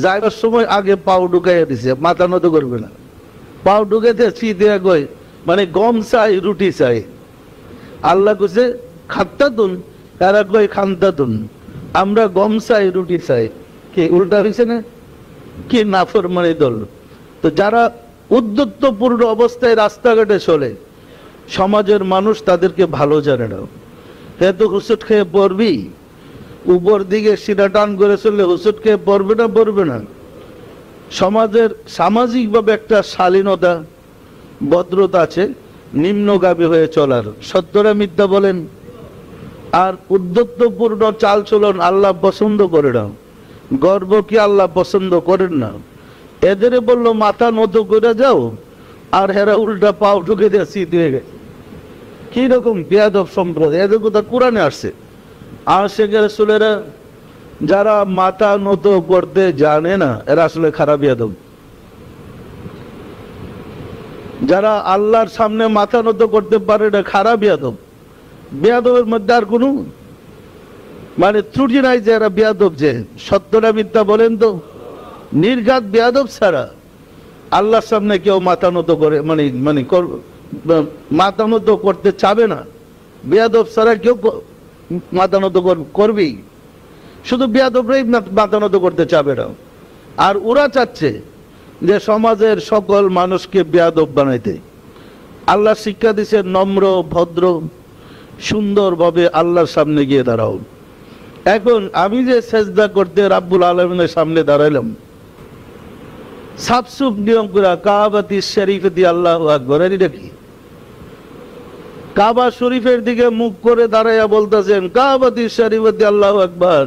[SPEAKER 1] যাইবার সময় আগে পাও ঢুকাইয়া দিছে, মাথা নত করবে না, পাও ঢুকাইতে ছি দেয়া গই মানে গম চাই রুটি চাই। আল্লাহ কইছে খাত্তাতুন, এরা কয় খান্তাতুন। আমরা গম চাই রুটি চাই, কি উল্টা হয়েছে না? কি নাফরমানি দল। তো যারা উদ্যত্তপূর্ণ অবস্থায় রাস্তাঘাটে চলে, সমাজের মানুষ তাদেরকে ভালো জানে না। এত হুসুট খেয়ে পড়বি, উপর দিকে সিনা টান করে চললে হুসুট খেয়ে পড়বে না? পড়বে না। সমাজের সামাজিকভাবে একটা শালীনতা ভদ্রতা আছে, নিম্নগামী হয়ে চলার। সত্যরা মিথ্যা বলেন? আর উদ্যত্তপূর্ণ চাল চলন আল্লাহ পছন্দ করে না। গর্ব কি আল্লাহ পছন্দ করেন না। এদের বললো মাথা নত করে যাও, আর হেরা উল্টা পাও ঢুকে দিয়ে শীত হয়ে গেছে। কি রকম বেয়াদব সম্প্রদায়! এদের কথা কোরআনে আসছে। আশিক রাসূলেরা যারা মাথা নত করতে জানে না, এরা আসলে খারাপ বেয়াদব। যারা আল্লাহর সামনে মাথা নত করতে পারে না, খারাপ বেয়াদব। বেয়াদবের মধ্যে আর কোনো মানে ত্রুটি নাই যে এরা বেয়াদব। যে সত্যটা মিথ্যা বলেন তো? নির্ঘাত বেয়াদব ছাড়া আল্লাহর সামনে কেউ মাথা নত করে মানে মানে মাথা নত করতে চাবে না। বেয়াদব ছাড়া কেউ মাথা নত করবেই, শুধু বেয়াদবরাই মাথা নত করতে চাবে না। আর ওরা চাচ্ছে যে সমাজের সকল মানুষকে বেয়াদব বানাইতে। আল্লাহ শিক্ষা দিছে নম্র ভদ্র সুন্দরভাবে আল্লাহর সামনে গিয়ে দাঁড়াও। এখন আমি যে সেজদা করতে রাব্বুল আলামিনের সামনে দাঁড়াইলাম, সাফসুফ নিয়ম করে কাবাতি শরীফে আল্লাহু আকবার, এটা কি? কাবা শরীফের দিকে মুখ করে দাঁড়াইয়া বলতেছেন কাবাতি শরীফে আল্লাহু আকবার।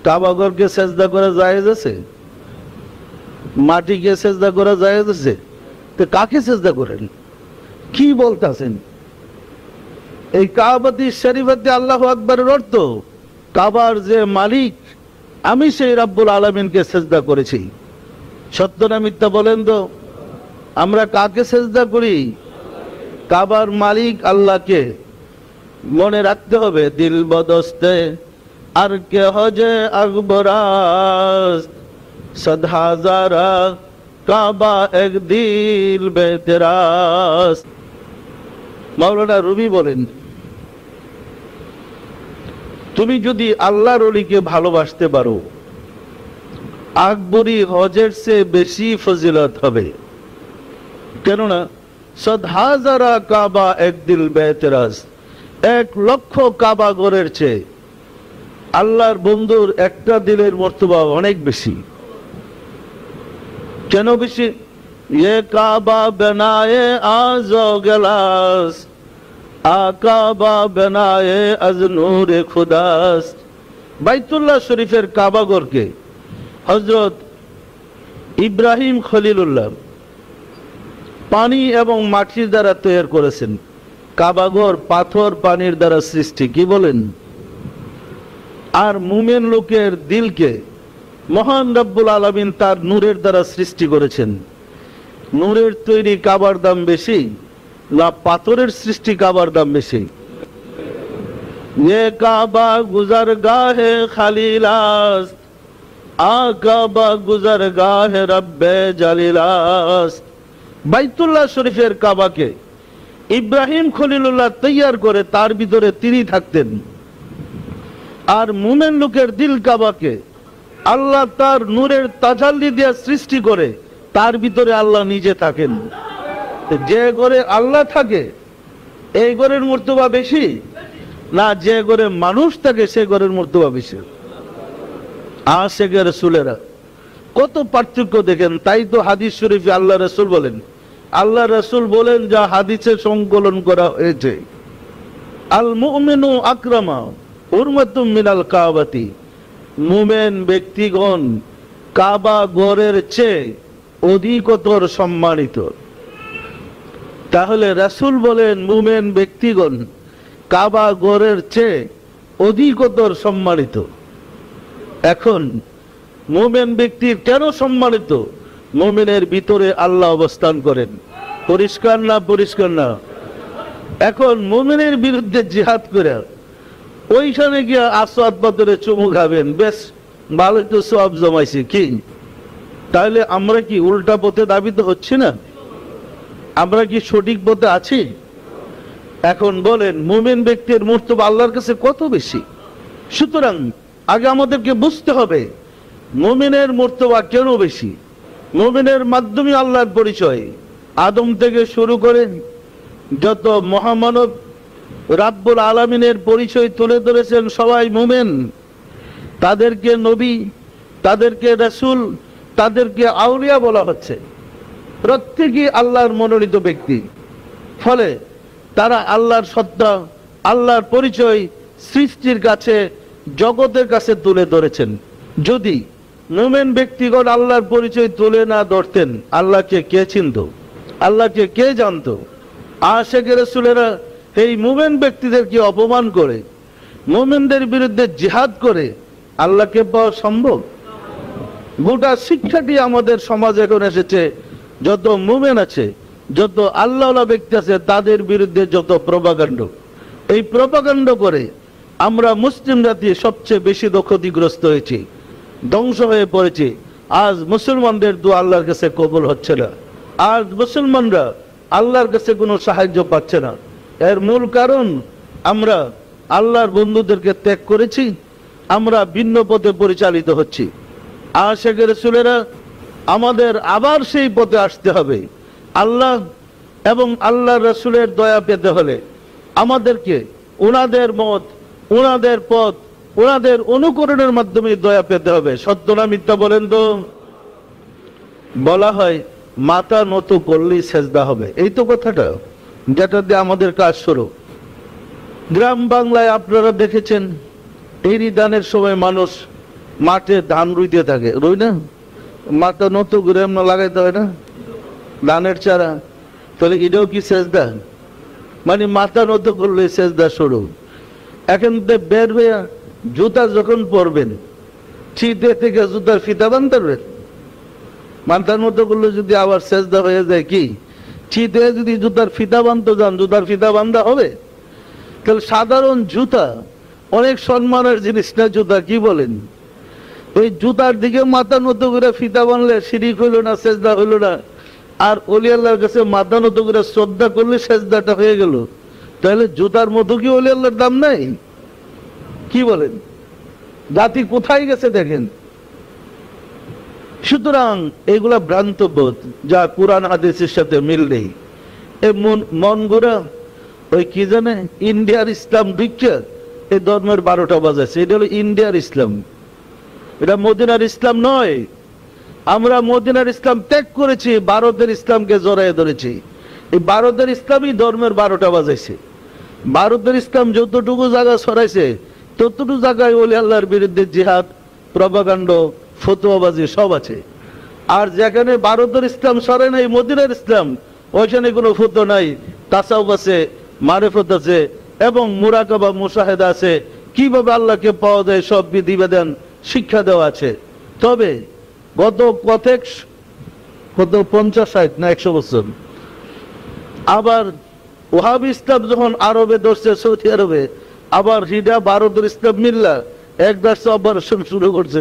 [SPEAKER 1] কাবা ঘরকে সেজদা করা জায়েজ আছে? মাটিকে সেজদা করা জায়েজ আছে? তো কাকে সেজদা করেন? কি বলতেছেন? এই কাবাতি শরীফে আল্লাহু আকবারের অর্থ কাবার যে মালিক আমি সেই রাব্বুল আলামিনকে সেজদা করেছি। সত্য না মিথ্যা বলেন তো? আমরা কাকে সেজদা করি? কাবার মালিক আল্লাহকে। মনে রাখতে হবে দিল বদস্তে আর কে হজে আকবরাস, সদ হাজারা কাবা এক দিল বেতেরাস। মাওলানা রুমি বলেন, তুমি যদি আল্লাহর ওলিকে ভালোবাসতে পারো, আকবরী হজের চেয়ে বেশি ফজিলত হবে। কেননা সদ হাজারা কাবা এক দিল বেতেরাস, 1,00,000 কাবা ঘরের চেয়ে আল্লাহর বন্ধুর একটা দিলের মর্তবা অনেক বেশি। কেন বেশি? ये काबा बनाए आजो गलास, আকাবা बनाए अज नूर खुदास। বাইতুল্লাহ শরীফের কাবাঘরকে হযরত ইব্রাহিম খলিলুল্লাহ পানি এবং মাটির দ্বারা তৈরি করেছেন। কাবাঘর পাথর পানির দ্বারা সৃষ্টি, কি বলেন? আর মুমিন লোকের দিলকে মহান রব্বুল আলামিন তার নূরের দ্বারা সৃষ্টি করেছেন। নূরের তৈরি কাবার দাম বেশি না পাথরের সৃষ্টি কাবার দাম বেশি? ये काबा गुजरगाह खलीलास, आकाबा गुजरगाह रब्बे जलीलास। বাইতুল্লাহ শরীফের কাবাকে ইব্রাহিম খলিলুল্লাহ তৈয়ার করে তার ভিতরে তিনি থাকতেন। আর মুমিন লোকের দিল কাবাকে আল্লাহ তার নূরের তাজাল্লি দিয়ে সৃষ্টি করে তার ভিতরে আল্লাহ নিজে থাকেন। যে ঘরে আল্লাহ থাকে এই ঘরের মর্তবা বেশি না যে ঘরে মানুষ থাকে সে ঘরের মর্তবা বেশি? আশিক রাসূলেরা কত পার্থক্য দেখেন। তাই তো হাদিস শরীফে আল্লাহ রাসূল বলেন, আল্লাহ রাসূল বলেন যা হাদিসে সংকলন করা হয়েছে, আল মুমিনু আকরামা হুরমাতুম মিনাল কাবাতি। মুমিন ব্যক্তিগণ কাবা ঘরের চেয়ে অধিকতর সম্মানিত। তাহলে রাসূল বলেন মুমিন ব্যক্তিগণ কাবা ঘরের চেয়ে অধিকতর সম্মানিত। এখন মুমিন ব্যক্তির কেন সম্মানিত? মুমিনের ভিতরে আল্লাহ অবস্থান করেন। পরিষ্কার না? পরিষ্কার না? এখন মুমিনের বিরুদ্ধে জিহাদ করে ওইখানে গিয়ে আসওয়াদ পাথরে চুমু খাবেন, বেশ ভালো তো সওয়াব জমাইছি কি? তাহলে আমরা কি উল্টা পথে দাবিত হচ্ছি না? আমরা কি সঠিক পথে আছি? এখন বলেন, মুমিন ব্যক্তির মর্তবা আল্লাহর কাছে কত বেশি? সুতরাং আগে আমাদেরকে বুঝতে হবে মুমিনের মর্তবা কেন বেশি। মুমিনের মাধ্যমে আল্লাহর পরিচয়। আদম থেকে শুরু করে যত মহামানব রাব্বুল আলামিনের পরিচয় তুলে ধরেছেন সবাই মুমিন। তাদেরকে নবী, তাদেরকে রাসূল, তাদেরকে আউলিয়া বলা হচ্ছে। প্রত্যেকেই আল্লাহর মনোনীত ব্যক্তি। ফলে তারা আল্লাহর সত্তা, আল্লাহর পরিচয় সৃষ্টির কাছে, জগতের কাছে তুলে ধরেছেন। যদি মুমিন ব্যক্তিগণ আল্লাহর পরিচয় তুলে না ধরতেন, আল্লাহকে কে চিনত? আল্লাহকে কে জানত? আশিকে রাসূলেরা এই মুমিন ব্যক্তিদেরকে অপমান করে, মুমিনদের বিরুদ্ধে জিহাদ করে আল্লাহকে পাওয়া সম্ভব? গোটা শিক্ষাটি আমাদের সমাজে এখন এসেছে। যত মুমিন আছে, যত আল্লাহওয়ালা ব্যক্তি আছে, তাদের বিরুদ্ধে যত প্রপাগান্ড, এই প্রপাগান্ড করে আমরা মুসলিম জাতি সবচেয়ে বেশি ক্ষতিগ্রস্ত হয়েছি, ধ্বংস হয়ে পড়েছি। আজ মুসলমানদের দোয়া আল্লাহর কাছে কবুল হচ্ছে না। আজ মুসলমানরা আল্লাহর কাছে কোনো সাহায্য পাচ্ছে না। এর মূল কারণ আমরা আল্লাহর বন্ধুদেরকে ত্যাগ করেছি, আমরা ভিন্ন পথে পরিচালিত হচ্ছি। আশিকে রাসূলেরা আমাদের আবার সেই পথে আসতে হবে। আল্লাহ এবং আল্লাহর রাসূলের দয়া পেতে হলে আমাদেরকে ওনাদের মত, ওনাদের পথ, ওনাদের অনুকরণের মাধ্যমে দয়া পেতে হবে। সত্য না মিথ্যা বলেন তো? বলা হয় মাথা নত করলেই সেজদা হবে, এই তো কথাটা, যেটা দিয়ে আমাদের কাজ শুরু। গ্রাম বাংলায় আপনারা দেখেছেন এরই দানের সময় মানুষ মাঠে ধান রুইতে থাকে, রুই না? মাথা নত করে এমন লাগাইতে হয় না ধানের চারা? তাহলে এটাও কি সেজদা? মানে মাথা নত করলে সেজদা শুরু। এখন বের হয়ে জুতা যখন পরবেন, চিতে থেকে জুতার ফিতা বাঁধবেন। মাথার মতো করলে যদি আবার সেজদা হয়ে যায়, কি চিতে যদি জুতার ফিতা বাঁধতে যান, জুতার ফিতা বাঁধা হবে? তাহলে সাধারণ জুতা অনেক সম্মানের জিনিস না জুতা, কি বলেন? ওই জুতার দিকে মাথা নত করে ফিতা বাঁধলে শিরিক হইল না, সেজদা হইল না? আর ওলি আল্লাহর কাছে মাথা নত করে শ্রদ্ধা করলে সেজদাটা হয়ে গেল। তাহলে জুতার মতো কি ওলি আল্লাহর দাম নাই? কি বলেন? জাতি কোথায় গেছে দেখেন। সুতরাং এগুলা ভ্রান্ত বোধ, যা কুরআন হাদিসের সাথে মিল নেই। এই মন গোড়া ওই কি জানে ইন্ডিয়ার ইসলাম ঢুকছে, এই ধর্মের 12টা বাজাচ্ছে। এটা হলো ইন্ডিয়ার ইসলাম, এটা মদিনার ইসলাম নয়। আমরা মদিনার ইসলাম ত্যাগ করেছি, ভারতের ইসলামকে জড়াইয়ে ধরেছি। এই ভারতের ইসলামই ধর্মের 12টা বাজাইছে। ভারতের ইসলাম যতটুকু জায়গা ছড়াইছে, ততটুকু জায়গায় ওলি আল্লাহর বিরুদ্ধে জিহাদ, প্রপাগান্ড, ফতোয়াবাজি সব আছে। আর যেখানে ভারতের ইসলাম ছড়ায় নাই, মদিনার ইসলাম, ওইখানে কোনো ফতো নাই, তাসাউফ আছে, মারিফত আছে এবং মুরাকাবা মুশাহেদা আছে। কিভাবে আল্লাহকে পাওয়া যায় সব বিধিবিধান শিক্ষা দেওয়া আছে। তবে গত 50-60 না 100 বছর আবার ওহাবি ইসলাম যখন আরবে ধরছে, সৌদি আরবে, আবার হিডা ভারতের ইসলাম মিল্লা এক দাসে অপারেশন শুরু করছে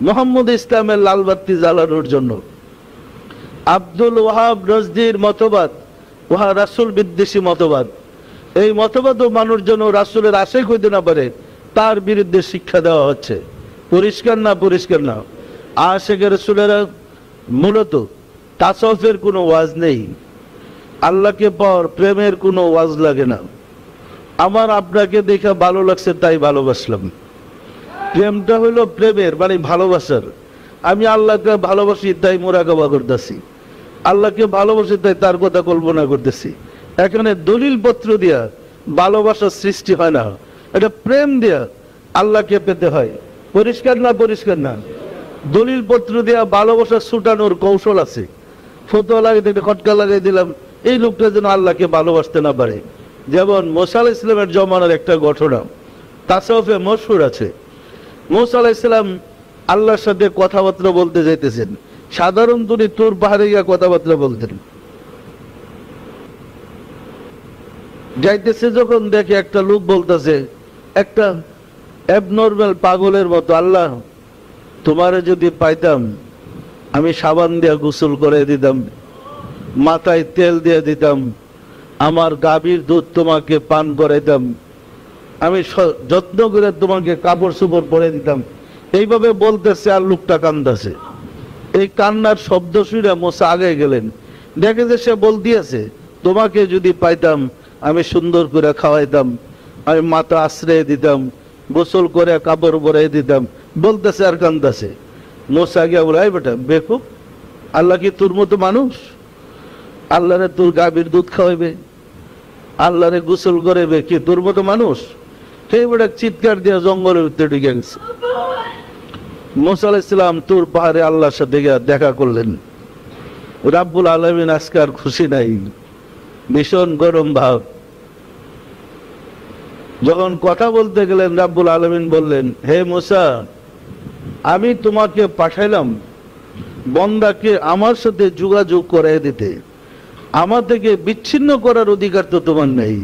[SPEAKER 1] মোহাম্মদ ইসলামের লালবাতি জ্বালানোর জন্য। আব্দুল ওয়াহাব নজদির মতবাদ ওহা রাসূল বিদ্বেষী মতবাদ। এই মতবাদও মানুষ যেন রাসূলের আশিক হইতে না পারে, তার বিরুদ্ধে শিক্ষা দেওয়া হচ্ছে। পরিষ্কার না? পরিষ্কার না? আশিকে রাসূলেরা মূলত তাসাউফের কোনো ওয়াজ নেই, আল্লাহকে পাওয়ার প্রেমের কোনো ওয়াজ লাগে না। আমার আপনাকে দেখে ভালো লাগছে তাই ভালোবাসলাম। প্রেমটা হইলো প্রেমের মানে ভালোবাসার। আমি আল্লাহকে ভালোবাসি তাই মুরাকাবা করতেছি, আল্লাহকে ভালোবাসি তাই তার কথা কল্পনা করতেছি। এখানে দলিল পত্র দিয়া ভালোবাসার সৃষ্টি হয় না, এটা প্রেম দিয়া আল্লাহকে পেতে হয়। পরিষ্কার না? পরিষ্কার না? দলিল পত্র দিয়া ভালোবাসা ছুটানোর কৌশল আছে। ফতোয়া লাগাই দিলে খটকা লাগাই দিলাম, এই লোকটা যেন আল্লাহকে ভালোবাসতে না পারে। যেমন মুসা আলাইহিস সালামের জমানার একটা ঘটনা তাসাউফে মশহুর আছে। মুসা আলাইহিস সালাম আল্লাহর সাথে কথাবার্তা বলতে যাইতেছেন, সাধারণ তিনি তুর পাহাড়ে গিয়া কথাবার্তা বলতেন। যাইতেছে যখন দেখে একটা লোক বলতেছে একটা অ্যাবনর্মাল পাগলের মতো, আল্লাহ তোমারে যদি পাইতাম আমি সাবান দিয়া গোসল করে দিতাম, মাথায় তেল দিয়ে দিতাম, আমার গাভীর দুধ তোমাকে পান করাইতাম, আমি যত্ন করে তোমাকে কাপড় চোপড় পরে দিতাম। এইভাবে বলতেছে আর লোকটা কান্দাছে। এই কান্নার শব্দ শুনে মোসা আগে গেলেন, দেখে যে সে বল দিয়েছে, তোমাকে যদি পাইতাম আমি সুন্দর করে খাওয়াইতাম, আমি মাথা আশ্রয় দিতাম, গোসল করে কাপড় পরে দিতাম। বলতেছে আর কান্দাছে। মোসা গিয়া বলে, এই বেটা বেকুব, আল্লাহ কি তোর মতো মানুষ? আল্লাহরে তোর গাভীর দুধ খাওয়াইবে, আল্লাহরে গোসল করাইবে, কি তোর মতো মানুষ? সেই বেটা চিৎকার দিয়ে জঙ্গলের ভিতরে ঢুকে গেছে। মুসা আলাইহিস সালাম তুর পাহাড়ে আল্লাহর সাথে দেখা করলেন। রাব্বুল আলামিন আজকে আর খুশি নাই, ভীষণ গরম ভাব। যখন কথা বলতে গেলেন রাব্বুল আলামিন বললেন, হে মুসা, আমি তোমাকে পাঠাইলাম বন্দাকে আমার সাথে যোগাযোগ করাই দিতে, আমার থেকে বিচ্ছিন্ন করার অধিকার তো তোমার নেই।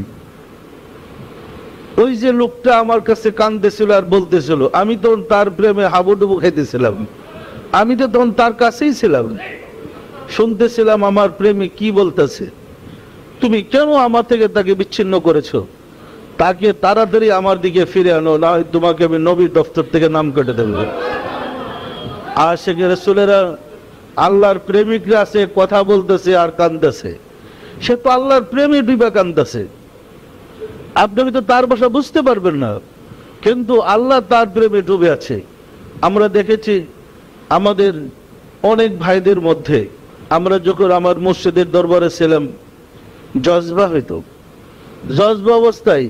[SPEAKER 1] ওই যে লোকটা আমার কাছে কাঁদতেছিল আর বলতেছিল, আমি তো তার প্রেমে হাবুডুবু খাইতেছিলাম, আমি তো তখন তার কাছেই ছিলাম, শুনতেছিলাম আমার প্রেমে কি বলতেছে। তুমি কেন আমার থেকে তাকে বিচ্ছিন্ন করেছো? তাকে তাড়াতাড়ি আমার দিকে ফিরে আনো, না হয় তোমাকে আমি নবীর দফতর থেকে নাম কেটে দেব। আশিক রাসূলেরা, আল্লাহর প্রেমিকরা আছে, কথা বলতেছে আর কাঁদতেছে। সে তো আল্লাহর প্রেমে ডুবা কাঁদতেছে, আপনি তো তার ভাষা বুঝতে পারবেন না, কিন্তু আল্লাহ তার প্রেমে ডুবে আছে। আমরা দেখেছি আমাদের অনেক ভাইদের মধ্যে, আমরা যখন আমার মুর্শিদের দরবারে ছিলাম, জজবা হইতো, জজবা অবস্থায়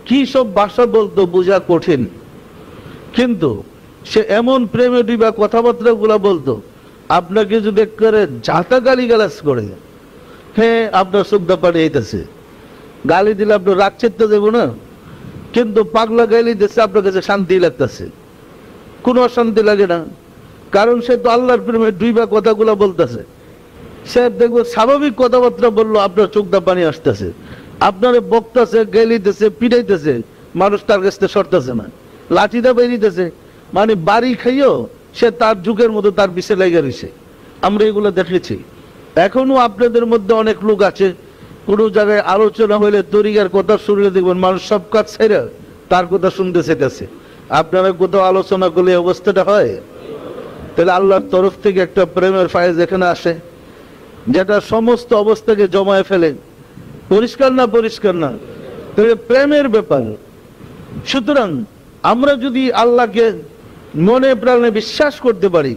[SPEAKER 1] কি সব ভাষা বলতো বোঝা কঠিন, কিন্তু সে এমন প্রেমে ডুবা কথাবার্তা গুলা বলতো, আপনাকে যদি করে জাতা গালি গালাজ করে, হ্যাঁ আপনার শ্রদ্ধা পাড়ে এইতেছে, গালি দিলে আপনার রাগ চেতে দেবো না, কিন্তু পাগলা গালি দিচ্ছে আপনার কাছে শান্তি লাগতেছে, কোনো অশান্তি লাগে না, কারণ সে তো আল্লাহর প্রেমে ডুইবা কথাগুলো বলতেছে। সে দেখবো স্বাভাবিক কথাবার্তা বললো, আপনার চোখটা পানি আসতেছে, আপনারে বকতেছে, গালি দিতেছে, পিটাইতেছে, মানুষ তার কাছ থেকে সরতেছে না, লাঠিটা বেরিয়েছে, মানে বাড়ি খাইও সে তার যুগের মতো তার পিছে লেগে রয়েছে। আমরা এগুলো দেখেছি। এখনো আপনাদের মধ্যে অনেক লোক আছে, কোনো জায়গায় আলোচনা হইলে তরিকার কথা শুনলে দেখবেন মানুষ সব কাজ ছেড়ে তার কথা শুনতে চাইতেছে। আপনারা কোথাও আলোচনা করলে অবস্থাটা হয়? তাহলে আল্লাহর তরফ থেকে একটা প্রেমের ফায়েজ এখানে আসে, যেটা সমস্ত অবস্থাকে জমায়ে ফেলে। পরিষ্কার না? পরিষ্কার না? তবে প্রেমের ব্যাপার। সুতরাং আমরা যদি আল্লাহকে মনে প্রাণে বিশ্বাস করতে পারি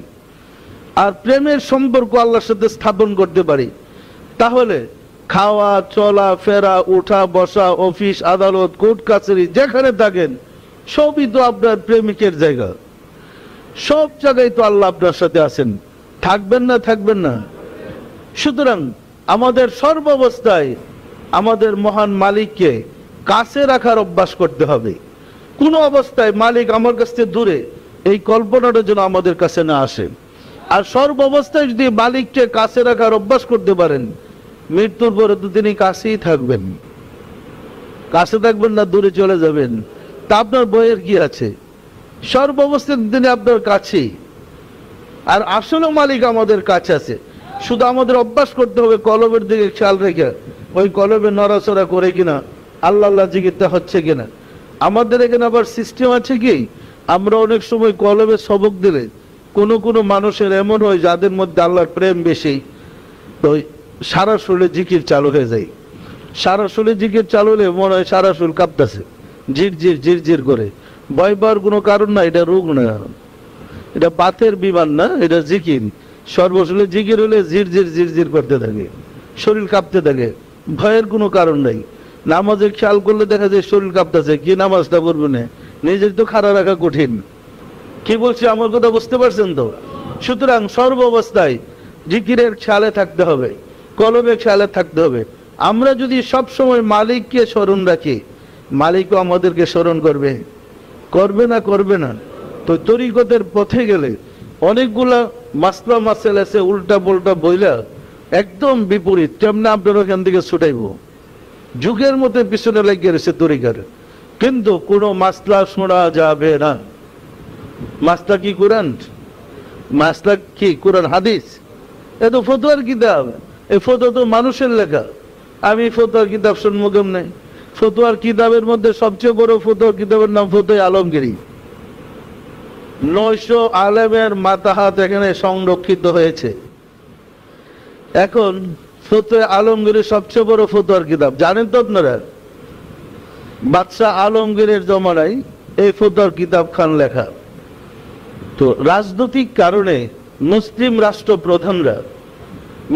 [SPEAKER 1] আর প্রেমের সম্পর্ক আল্লাহর সাথে স্থাপন করতে পারি, তাহলে খাওয়া, চলা ফেরা, উঠা বসা, অফিস আদালত, কোর্ট কাছারি, যেখানে থাকেন সবই তো আপনার প্রেমিকের জায়গা। সব জায়গায় তো আল্লাহ আপনার সাথে আছেন, থাকবেন না? থাকবেন না? সুতরাং আমাদের সর্বাবস্থায় আমাদের মহান মালিককে কাছে রাখার অভ্যাস করতে হবে। কোন অবস্থায় মালিক আমার কাছ থেকে দূরে, এই কল্পনাটা যেন আমাদের কাছে না আসে। আর সর্বাবস্থায় যদি মালিককে কাছে রাখার অভ্যাস করতে পারেন, মৃত্যুর পরে তো তিনি কাছেই থাকবেন। কাছে থাকবেন না, দূরে চলে যাবেন, তা আপনার বইয়ের কি আছে? সর্বাবস্থায় তিনি আপনার কাছেই। আর আসলে মালিক আমাদের কাছে আছে, শুধু আমাদের অভ্যাস করতে হবে কলবের দিকে খেয়াল রেখে, ওই কলবে নড়াচড়া করে কিনা, আল্লাহ আল্লাহ জিকিরটা হচ্ছে কিনা। আমাদের এখানে আবার সিস্টেম আছে কি, আমরা অনেক সময় কলবে সবক দিলে কোনো কোনো মানুষের এমন হয় যাদের মধ্যে আল্লাহর প্রেম বেশি, তো সারা শরীরে জিকির চালু হয়ে যায়। সারা শরীরে জিকির চালু হলে মনে হয় সারা শরীর কাঁপতেছে, ঝিরঝির ঝিরঝির করে। ভয় পাওয়ার কোনো কারণ না, এটা রোগ না, এটা বাতের বিমান না, এটা জিকির। সর্বশরীরে জিকির হলে ঝিরঝির ঝিরঝির করতে থাকে, শরীর কাঁপতে থাকে, ভয়ের কোনো কারণ নাই। নামাজে খেয়াল করলে দেখা যায় শরীর কাঁপতেছে, কি নামাজটা করবে না, নিজের তো খাড়া রাখা কঠিন। কি বলছি আমার কথা বুঝতে পারছেন তো? সুতরাং সর্বাবস্থায় জিকিরের খেয়ালে থাকতে হবে, কলবে খেয়ালে থাকতে হবে। আমরা যদি সব সময় মালিককে স্মরণ রাখি, মালিকও আমাদেরকে স্মরণ করবে। করবে না? করবে না? তো তরিকতের পথে গেলে অনেকগুলা মাসলা মাসেল আছে, উল্টা পাল্টা বইলা একদম বিপরীত, তেমনি আপনার ওখান থেকে ছুটাইব। যুগের মধ্যে পিছনে লেগে রয়েছে তরিকার, কিন্তু কোনো মাসলা শোনা যাবে না। মাসলা কি কোরআন? মাসলা কি কোরআন হাদিস? এত ফতোয়ার কিতাব, এই ফতোয়া তো মানুষের লেখা। আমি ফতোয়ার কিতাব শুনবো কেমনে? ফতোয়ার কিতাবের মধ্যে সবচেয়ে বড় ফতোয়ার কিতাবের নাম ফতোয়া আলমগীরি। 900 আলেমের মাতাহাত এখানে সংরক্ষিত হয়েছে। এখন ফতোয়া আলমগীরের সবচেয়ে বড় ফতোয়ার কিতাব জানেন তো আপনারা? বাদশাহ আলমগীরের জমানায় এই ফতোয়ার কিতাব খান লেখা। তো রাজনৈতিক কারণে মুসলিম রাষ্ট্র প্রধানরা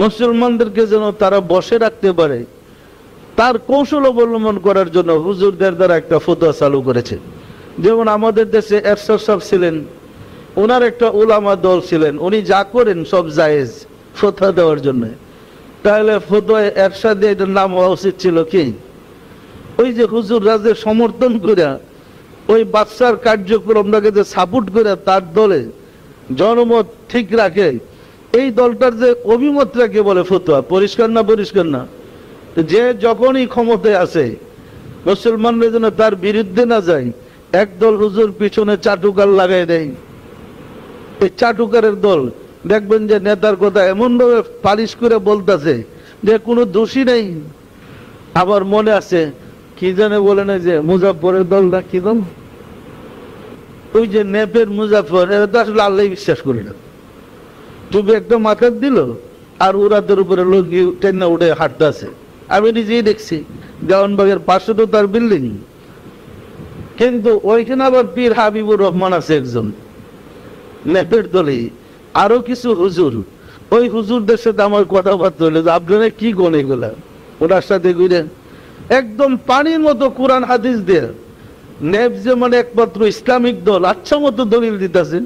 [SPEAKER 1] মুসলমানদেরকে যেন তারা বসে রাখতে পারে তার কৌশল অবলম্বন করার জন্য হুজুরদের দ্বারা একটা ফতোয়া চালু করেছে। যেমন আমাদের দেশে এরশাদ সাহেব ছিলেন, ওনার একটা উলামা দল ছিলেন, উনি যা করেন সব জায়েজ ফতোয়া দেওয়ার জন্য। তাহলে ফতোয়া এরশাদ এটার নাম হওয়া উচিত ছিল কি? ওই যে হুজুর রাজে সমর্থন করে ওই বাদশার কার্যক্রমটাকে যে সাপোর্ট করে তার দলে জনমত ঠিক রাখে, এই দলটার যে অভিমতটাকে বলে ফতোয়া। পরিষ্কার না? পরিষ্কার না? যে যখনই ক্ষমতায় আসে মুসলমানরা যেন তার বিরুদ্ধে না যায়, একদল হুজুর পিছনে চাটুকার লাগাই দেয়। এই চাটুকারের দল দেখবেন যে নেতার কথা এমন ভাবে পালিশ করে বলতেছে যে কোনো দোষী নেই। আবার মনে আছে কি জানে বলে না যে মুজাফরের দল না কি দল, ওই যে নেপের মুজাফর, এরা তো আসলে আল্লাহ বিশ্বাস করি না। তুমি একটা মাথার দিল আর ওরাদের উপরে লোক টেন্না উঠে হাঁটতে আছে। আমি নিজেই দেখছি দেওয়ানবাগের পাশে তো তার বিল্ডিং, কিন্তু ওইখানে আবার পীর হাবিবুর রহমান আছে একজন নেপের দলে, আরো কিছু হুজুর। ওই হুজুরদের সাথে আমার কথাবার্তা হলো যে আপনারা কি গোন এগুলা, ওনার সাথে ঘুরে একদম পানির মতো কোরআন হাদিস দিয়ে নেপ যে মানে একমাত্র ইসলামিক দল আচ্ছা মতো দলিল দিতেছে।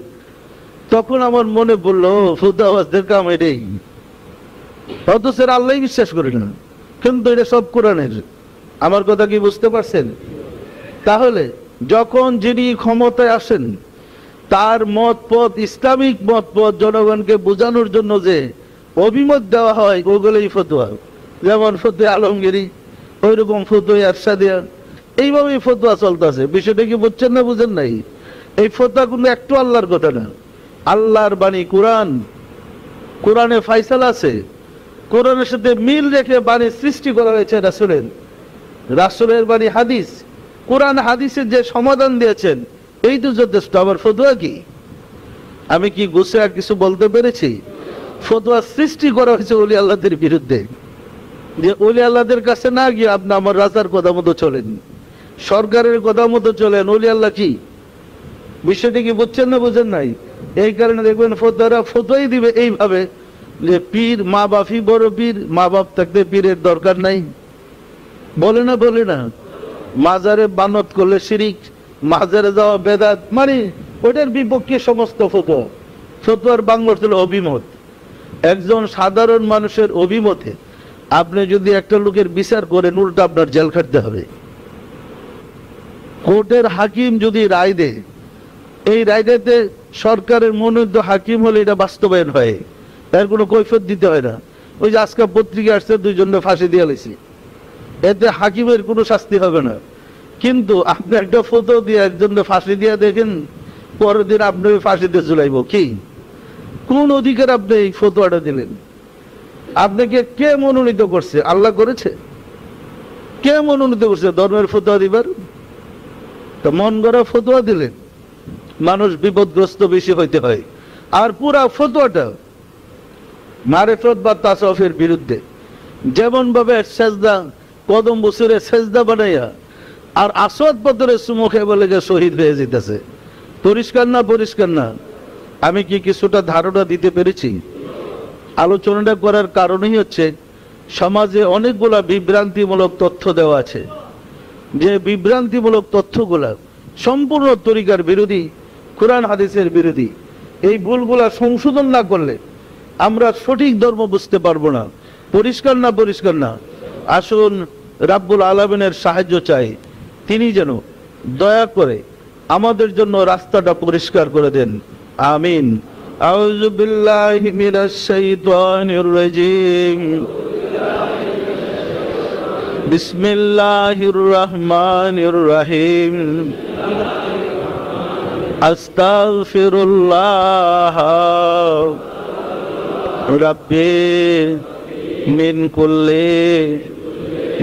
[SPEAKER 1] তখন আমার মনে পড়লো ফুদাওয়াজদের কাম এটাই, অথচ আল্লাহ বিশ্বাস করে না, কিন্তু এটা সব কোরআনের। আমার কথা কি বুঝতে পারছেন? তাহলে যখন যিনি ক্ষমতায় আসেন তার মত পথ ইসলামিক মত পথ জনগণকে বোঝানোর জন্য যে অভিমত দেওয়া হয় ওগুলোই ফতোয়া। যেমন ফতোয়া আলমগীরি, ওই রকম ফতোয়া এরশাদিয়া, এইভাবেই ফতোয়া চলতেছে। বিষয়টা কি বুঝছেন না বুঝেন নাই? এই ফতোয়া কিন্তু একটু আল্লাহর কথা না, আল্লাহর বাণী কোরআন। কোরআনে ফাইসালা আছে, কোরআনের সাথে মিল রেখে বাণী সৃষ্টি করা হয়েছে রাসূলের। রাসূলের বাণী হাদিস, কোরআন হাদিসের যে সমাধান দিয়েছেন এই তো যথেষ্ট। আবার ফতোয়া কি? আমি কি গুছে আর কিছু বলতে পেরেছি? ফতোয়া সৃষ্টি করা হয়েছে ওলি আল্লাহদের বিরুদ্ধে, যে ওলি আল্লাহদের কাছে না গিয়ে আপনি আমার রাজার কথা মতো চলেন, সরকারের কথা মতো চলেন। ওলি আল্লাহ কি? বিষয়টি কি বুঝছেন না বুঝেন নাই? এই কারণে দেখবেন ফতোয়ারা ফতোয়াই দিবে এইভাবে যে পীর মা বাপই বড় পীর, মা বাপ থাকতে পীরের দরকার নাই। বলে না? বলে না? মাজারে বানত করলে শিরিক, মাজারে যাওয়া বেদাত, মানে ওটার বিপক্ষে সমস্ত ফতোয়া। ফতোয়ার বাংলা ছিল অভিমত। একজন সাধারণ মানুষের অভিমতে আপনি যদি একটা লোকের বিচার করেন উল্টা আপনার জেল খাটতে হবে। কোর্টের হাকিম যদি রায় দেয়, এই রায়টাতে সরকারের মনোনীত হাকিম হলে এটা বাস্তবায়ন হয়, এর কোনো কৈফিয়ত দিতে হয় না। ওই যে আজকে পত্রিকা আসছে 2 জনকে ফাঁসি দিয়ে লেছি, এতে হাকিমের কোনো শাস্তি হবে না। কিন্তু আপনি একটা ফতোয়া দিয়ে একজনকে ফাঁসি দিয়ে দেখেন, পরের দিন আপনি ফাঁসিতে ঝুলাইব কি? কোন অধিকার আপনি এই ফতোয়াটা দিলেন? আপনাকে কে মনোনীত করছে? আল্লাহ করেছে? কে মনোনীত করছে ধর্মের ফতোয়া দিবার? তো মন গড়া ফতোয়া দিলেন, মানুষ বিপদগ্রস্ত বেশি হইতে হয়। আর পুরা ফতোয়াটা মারিফত বা তাসাউফের বিরুদ্ধে। যেমন ভাবে সেজদা কদম বছরে সেজদা বানাইয়া আর আসওয়াদ পাথরের চুমো খেয়ে বলে যে শহীদ হয়ে যেতেছে। পরিষ্কার না? পরিষ্কার না? আমি কি কিছুটা ধারণা দিতে পেরেছি? আলোচনাটা করার কারণই হচ্ছে সমাজে অনেকগুলা বিভ্রান্তিমূলক তথ্য দেওয়া আছে, যে বিভ্রান্তিমূলক তথ্যগুলা সম্পূর্ণ তরিকার বিরোধী, কোরআন হাদিসের বিরোধী। এই ভুলগুলা সংশোধন না করলে আমরা সঠিক ধর্ম বুঝতে পারবো না। পরিষ্কার না? পরিষ্কার না? আসুন রাব্বুল আলামিনের সাহায্য চাই, তিনি যেন দয়া করে আমাদের জন্য রাস্তাটা পরিষ্কার করে দেন। আমিন। আউযু বিল্লাহি মিনাশ শাইতানির রাজিম। বিসমিল্লাহির রহমানির রহিম। আস্তাগফিরুল্লাহ রাব্বি من كل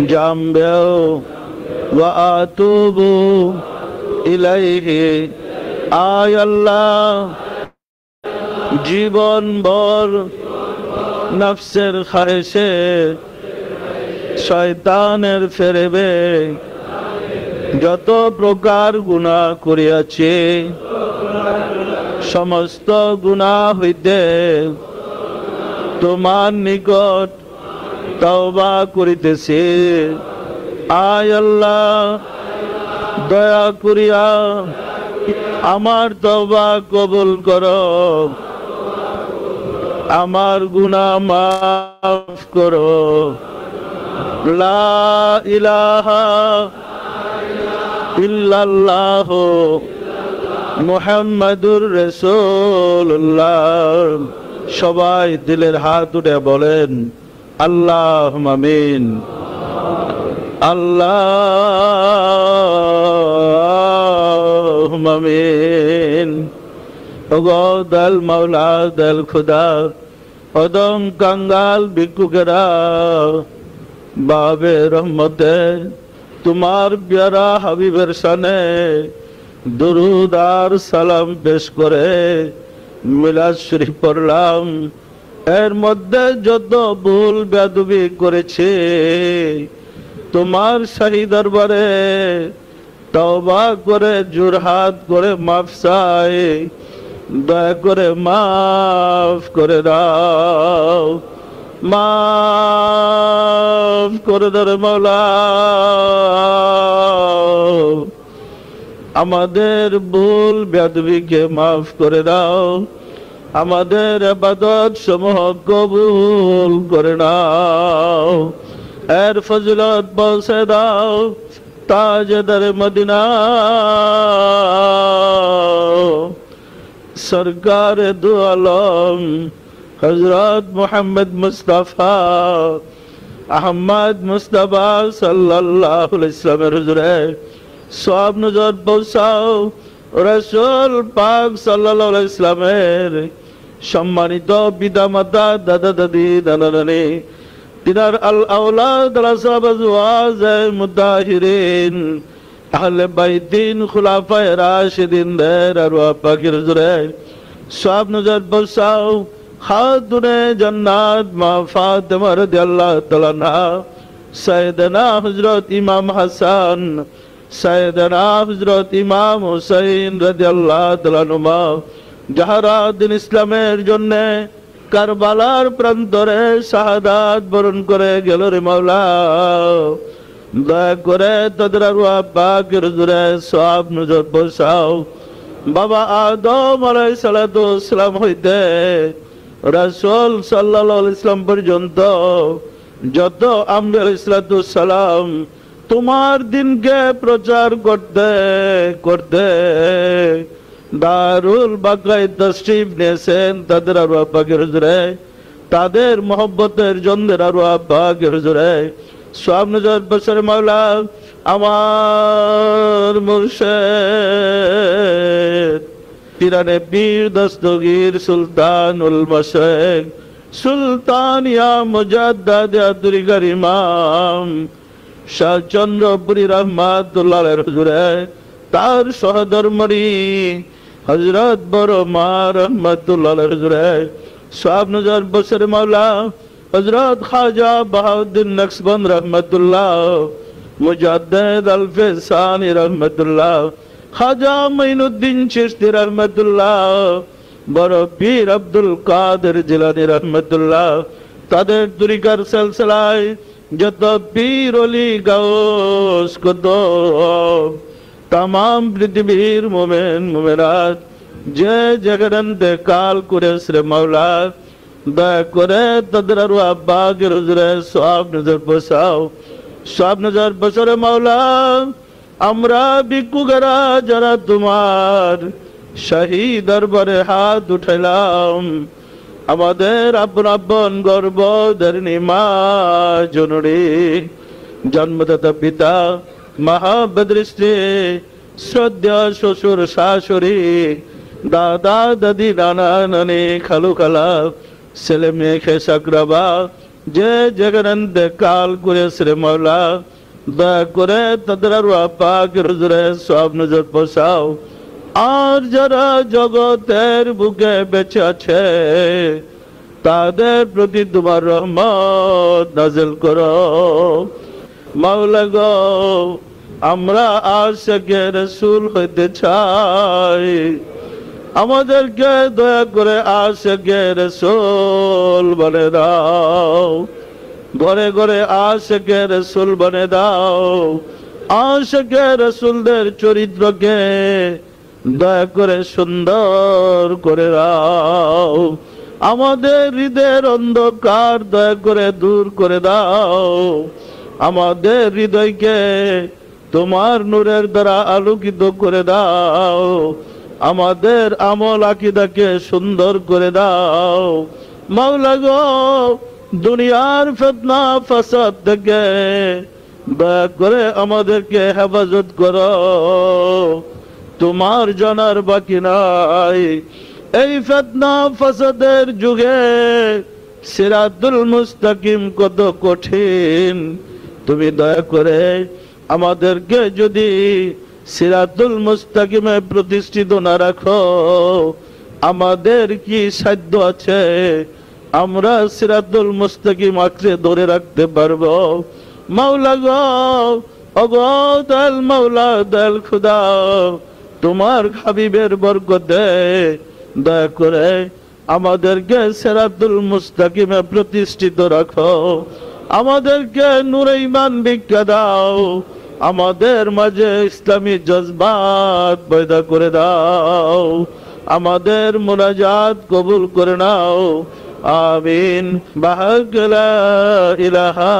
[SPEAKER 1] ذنب وأتوب إليه আয় আল্লাহ জীবন ভর নফসের খায়েশে শয়তানের ফেরেবে যত প্রকার গুনাহ করিয়াছে সমস্ত গুনাহ হইতে তোমার নিকট তওবা করিতেছি আয় আল্লাহ দয়া করিয়া আমার তওবা কবুল করো আমার গুনাহ মাফ করো লা ইলাহা ইল্লাল্লাহ মুহাম্মাদুর রাসূলুল্লাহ সবাই দিলের হাত উঠে বলেন আল্লাহুম্মা আমিন আল্লাহুম্মা আমিন ওগো দয়াল মাওলা দয়াল খুদা অদম কাঙ্গাল ভিক্ষুকেরা বাবে রহমতে তোমার প্যারা হাবিবের শানে দুরুদ আর সালাম পেশ করে মিলাদ শরীফ পড়লাম এর মধ্যে যত ভুল বেয়াদবি করেছে তোমার শাহী দরবারে তওবা করে জোরহাত করে মাফ চাই দয়া করে মাফ করে দাও মাফ করে দাও রে মাওলা আমাদের ভুল বেয়াদবিকে মাফ করে দাও আমাদের ইবাদত সমূহ কবুল করে নাও এর ফজিলত পৌঁছে দাও তাজদার মদিনা সরকার দু আলম হযরত মুহাম্মদ মুস্তাফা আহমদ মুস্তাফা সাল্লাল্লাহু আলাইহি ওয়াসাল্লামের হুজুরে সওয়াব নজর পৌঁছাও রাসূল পাক সাল্লাল্লাহু আলাইহি ওয়াসাল্লামের সম্মানিত পিতামাতা দাদা দাদি নানা নানি তিনার আল আওলাদ রাসাব আজওয়াজ মুতাহিরিন আহলে বাইতিন খুলাফায়ে রাশিদিন দের আরওয়াহ পাকের হুজুরে সওয়াব নজর পৌঁছাও খাতুনে জান্নাত মা ফাতেমা রাদিয়াল্লাহু তাআলা আনহা সাইয়েদনা হযরত ইমাম হাসান সাইয়েদনা হযরত ইমাম হুসাইন রাদিয়াল্লাহু তাআলা আনহুমা যাহারা দিন ইসলামের জন্য কারবালার প্রান্তরে শাহাদাত বরণ করে গেল রে মাওলা দয়া করে তাদের আরওয়াহ পাকের হুজুরে সওয়াব নজর পৌঁছাও বাবা আদম আলাইহিস সালাতু ওয়াস সালাম হইতে রাসূল সাল্লাল্লাহু আলাইহি ওয়াসাল্লাম পর্যন্ত যত আম্বিয়া আলাইহিস সালাতু ওয়াস সালাম তোমার দিনকে প্রচার করতে করতে দারুল বাকায় তশরিফ নিয়েছেন তাদের আরওয়াহ পাকের হুজুরে তাদের মহব্বতের জন্য আরওয়াহ পাকের হুজুরে সওয়াব নজর বসর মাওলা আমার মুর্শিদ পিরানে পীর দস্তগীর সুলতানুল মশরিক সুলতান ইয়া মুজাদ্দিদ ইয়া তরিকার ইমাম শাহ চন্দ্রপুরী রহমাতুল্লাহ আলাইহি হুজুরে তার সহধর্মী হযরত বড় মা রহমাতুল্লাহ আলাইহি হুজুরে সওয়াব নজর বসর মাওলা হযরত খাজা বাহাউদ্দিন নকশবন্দ রহমাতুল্লাহ মুজাদ্দিদ আল-ফিসানি রহমাতুল্লাহ খাজা মাইনুদ্দিন চিশতি রহমাতুল্লাহ বড় পীর আব্দুল কাদের জিলানী রহমাতুল্লাহ তাদের তরিকার সিলসিলায় যত পীর ওলি গাউস কুতুব तमाम পৃথিবীর মুমিন মুমিনাত যে যেখানে কাল করেছে মাওলা দয়া করে তাদের আরওয়াহ পাকের হুজুরে সওয়াব নজর পৌঁছাও সওয়াব নজর বসরে মাওলা আমরা ভিক্ষুকেরা যারা তোমার শাহী দরবারে হাত উঠাইলাম আমাদের আপন আপন গর্ভধারিণী মা জননী জন্মদাতা পিতা মহাবদৃষ্টি শ্রদ্ধা শ্বশুর শাশুড়ি দাদা দাদি নানা নানি খালু খালা ছেলে মেয়ে খেসাকরাবা যে যেখানে ইন্তেকাল করেছে রে মাওলা, দয়া করে তাদের আরওয়াহ পাকের হুজুরে সওয়াব নজর পৌঁছাও। আর যারা জগতের বুকে বেঁচে আছে তাদের প্রতি তোমার রহমত নাযিল করো মাওলা গো। আমরা আশিকে রাসূল হইতে চাই, আমাদেরকে দয়া করে আশিকে রাসূল বনে দাও। ঘরে ঘরে আশিকে রাসূল বনে দাও। আশিকে রাসূলদের চরিত্রকে দয়া করে সুন্দর করে দাও। আমাদের হৃদয়ের অন্ধকার দয়া করে দূর করে দাও। আমাদের হৃদয়কে তোমার নূরের দ্বারা আলোকিত করে দাও। আমাদের আমল আকীদাকে সুন্দর করে দাও মাওলা গো। দুনিয়ার ফিতনা ফাসাদ থেকে দয়া করে আমাদেরকে হেফাজত করো। তোমার জানার বাকি নাই এই ফিতনা ফাসাদের যুগে সিরাতুল মুস্তাকিম কত কঠিন। তুমি দয়া করে আমাদেরকে যদি সিরাতুল মুস্তাকিমে প্রতিষ্ঠিত না রাখো, আমাদের কি সাধ্য আছে আমরা সিরাতুল মুস্তাকিম আঁকড়ে ধরে রাখতে পারবো? মাওলা গো, ওগো দয়াল মাওলা, দয়াল খুদা, তোমার হাবিবের বরকতে দয়া করে আমাদেরকে সিরাতুল মুস্তাকিমে প্রতিষ্ঠিত রাখো। আমাদেরকে নূরে ঈমান ভিক্ষা দাও। আমাদের মাঝে ইসলামী জজবাত পয়দা করে দাও। আমাদের মুনাজাত কবুল করে নাও। আমিন। বাহাক লা ইলাহা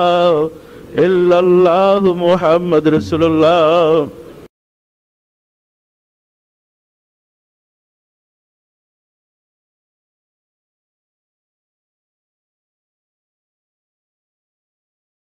[SPEAKER 1] ইল্লাল্লাহু মুহাম্মাদুর রাসূলুল্লাহ।